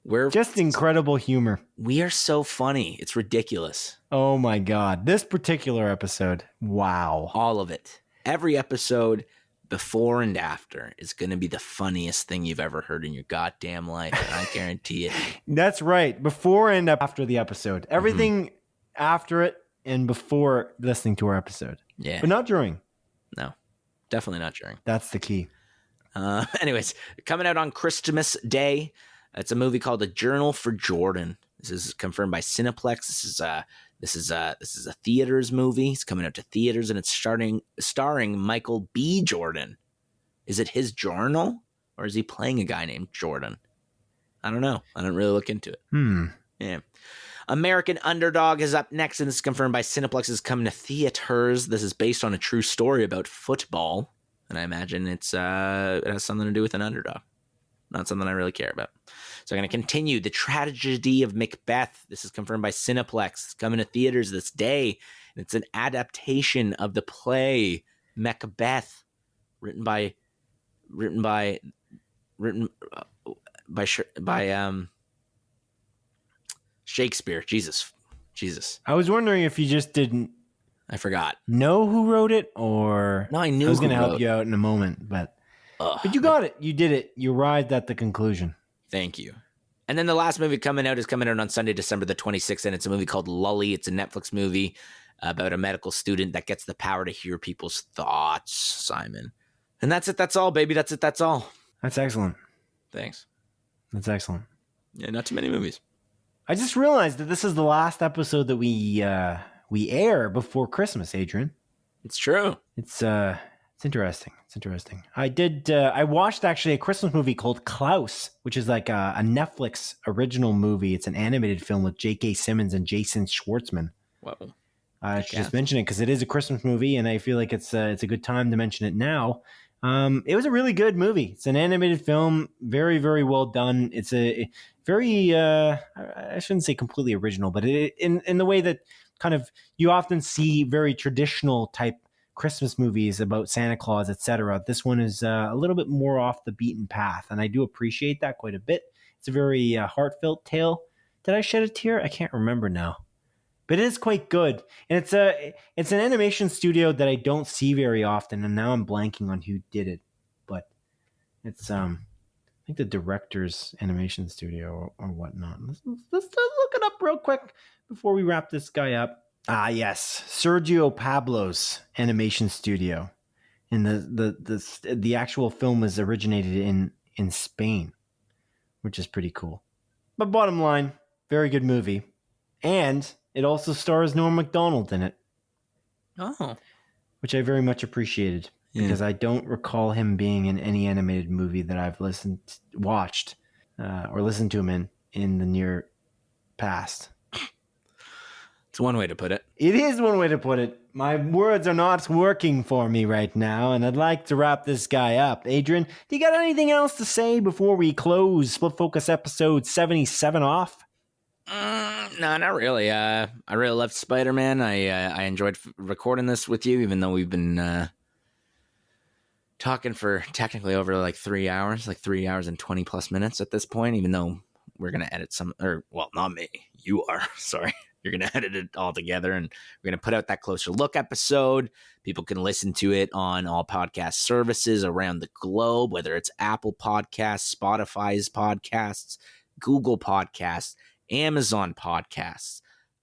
We're Just incredible humor. We are so funny. It's ridiculous. Oh, my God. This particular episode. Wow. All of it. Every episode, before and after, is going to be the funniest thing you've ever heard in your goddamn life. I guarantee it. That's right. Before and after the episode. Everything after it and before listening to our episode. Yeah. But not during. No, definitely not during. That's the key. Anyways, coming out on Christmas Day, it's a movie called A Journal for Jordan. This is confirmed by Cineplex. This is a theaters movie. It's coming out to theaters, and it's starring Michael B. Jordan. Is it his journal, or is he playing a guy named Jordan? I don't know. I didn't really look into it. Yeah. American Underdog is up next, and this is confirmed by Cineplex. Is coming to theaters. This is based on a true story about football, and I imagine it has something to do with an underdog. Not something I really care about. So I'm going to continue. The Tragedy of Macbeth. This is confirmed by Cineplex. It's coming to theaters this day. And it's an adaptation of the play Macbeth, written by Shakespeare. Jesus. I was wondering if you just didn't I forgot. know who wrote it, or No, I knew. I was going to help you out in a moment, but you got it. You did it. You arrived at the conclusion. Thank you. And then the last movie coming out on Sunday, December the 26th, and it's a movie called Lully. It's a Netflix movie about a medical student that gets the power to hear people's thoughts, Simon. And that's it. That's all, baby. That's it. That's all. That's excellent. Thanks. That's excellent. Yeah, not too many movies. I just realized that this is the last episode that we air before Christmas, Adrian. It's true. It's interesting. It's interesting. I watched actually a Christmas movie called Klaus, which is like a Netflix original movie. It's an animated film with J.K. Simmons and Jason Schwartzman. Whoa. I should just mention it because it is a Christmas movie, and I feel like it's a good time to mention it now. It was a really good movie. It's an animated film, very, very well done. It's a very, I shouldn't say completely original, but in the way that kind of you often see very traditional type Christmas movies about Santa Claus, etc. This one is a little bit more off the beaten path, and I do appreciate that quite a bit. It's a very heartfelt tale. Did I shed a tear? I can't remember now, but it is quite good. And it's an animation studio that I don't see very often, and now I'm blanking on who did it, but it's I think the director's animation studio or whatnot. Let's look it up real quick before we wrap this guy up. Ah, yes, Sergio Pablo's animation studio, and the actual film was originated in Spain, which is pretty cool. But bottom line, very good movie, and it also stars Norm Macdonald in it. Oh, which I very much appreciated because I don't recall him being in any animated movie that I've watched, or listened to him in the near past. it's one way to put it. It is one way to put it. My words are not working for me right now, and I'd like to wrap this guy up. Adrian, do you got anything else to say before we close Split Focus episode 77 off? No, not really. I really loved Spider-Man. I enjoyed recording this with you, even though we've been talking for technically over like 3 hours, like 3 hours and 20 plus minutes at this point, even though we're going to edit not me. You are. Sorry. You're going to edit it all together, and we're going to put out that closer look episode. People can listen to it on all podcast services around the globe, whether it's Apple Podcasts, Spotify's podcasts, Google Podcasts, Amazon Podcasts,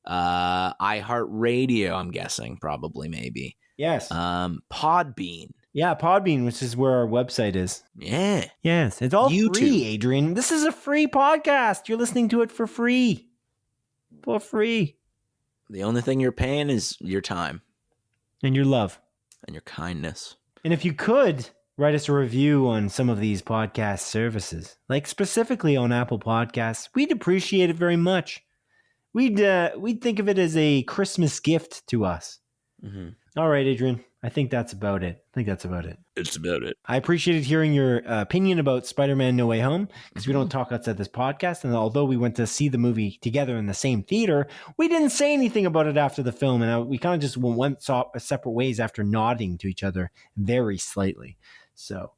iHeartRadio, I'm guessing, probably, maybe. Yes. Podbean. Yeah, Podbean, which is where our website is. Yeah. Yes, it's all YouTube. free, Adrian. This is a free podcast. You're listening to it for free. For free. The only thing you're paying is your time. And your love. And your kindness. And if you could write us a review on some of these podcast services, like specifically on Apple Podcasts, we'd appreciate it very much. We'd think of it as a Christmas gift to us. Mm-hmm. All right, Adrian. I think that's about it. It's about it. I appreciated hearing your opinion about Spider-Man No Way Home, because we don't talk outside this podcast. And although we went to see the movie together in the same theater, we didn't say anything about it after the film. And we kind of just went separate ways after nodding to each other very slightly. So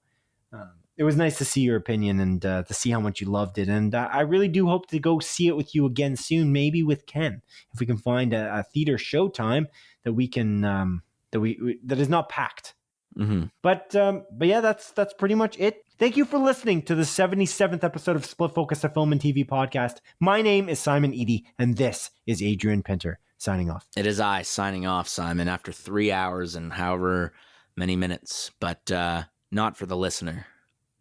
it was nice to see your opinion and to see how much you loved it. And I really do hope to go see it with you again soon, maybe with Ken, if we can find a theater showtime that we can that is not packed. Mm-hmm. But yeah, that's pretty much it. Thank you for listening to the 77th episode of Split Focus, a film and TV podcast. My name is Simon Eady, and this is Adrian Pinter signing off. It is I signing off, Simon, after 3 hours and however many minutes, but not for the listener.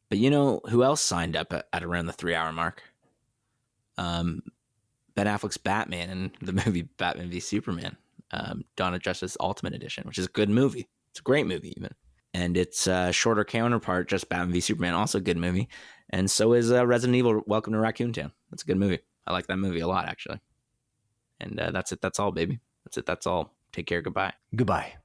But you know who else signed up at around the 3 hour mark? Ben Affleck's Batman and the movie Batman v Superman. Dawn of Justice Ultimate Edition, which is a good movie. It's a great movie, even. And its shorter counterpart, just Batman v Superman, also a good movie. And so is Resident Evil Welcome to Raccoon Town. That's a good movie. I like that movie a lot, actually. And that's it. That's all, baby. That's it. That's all. Take care. Goodbye. Goodbye.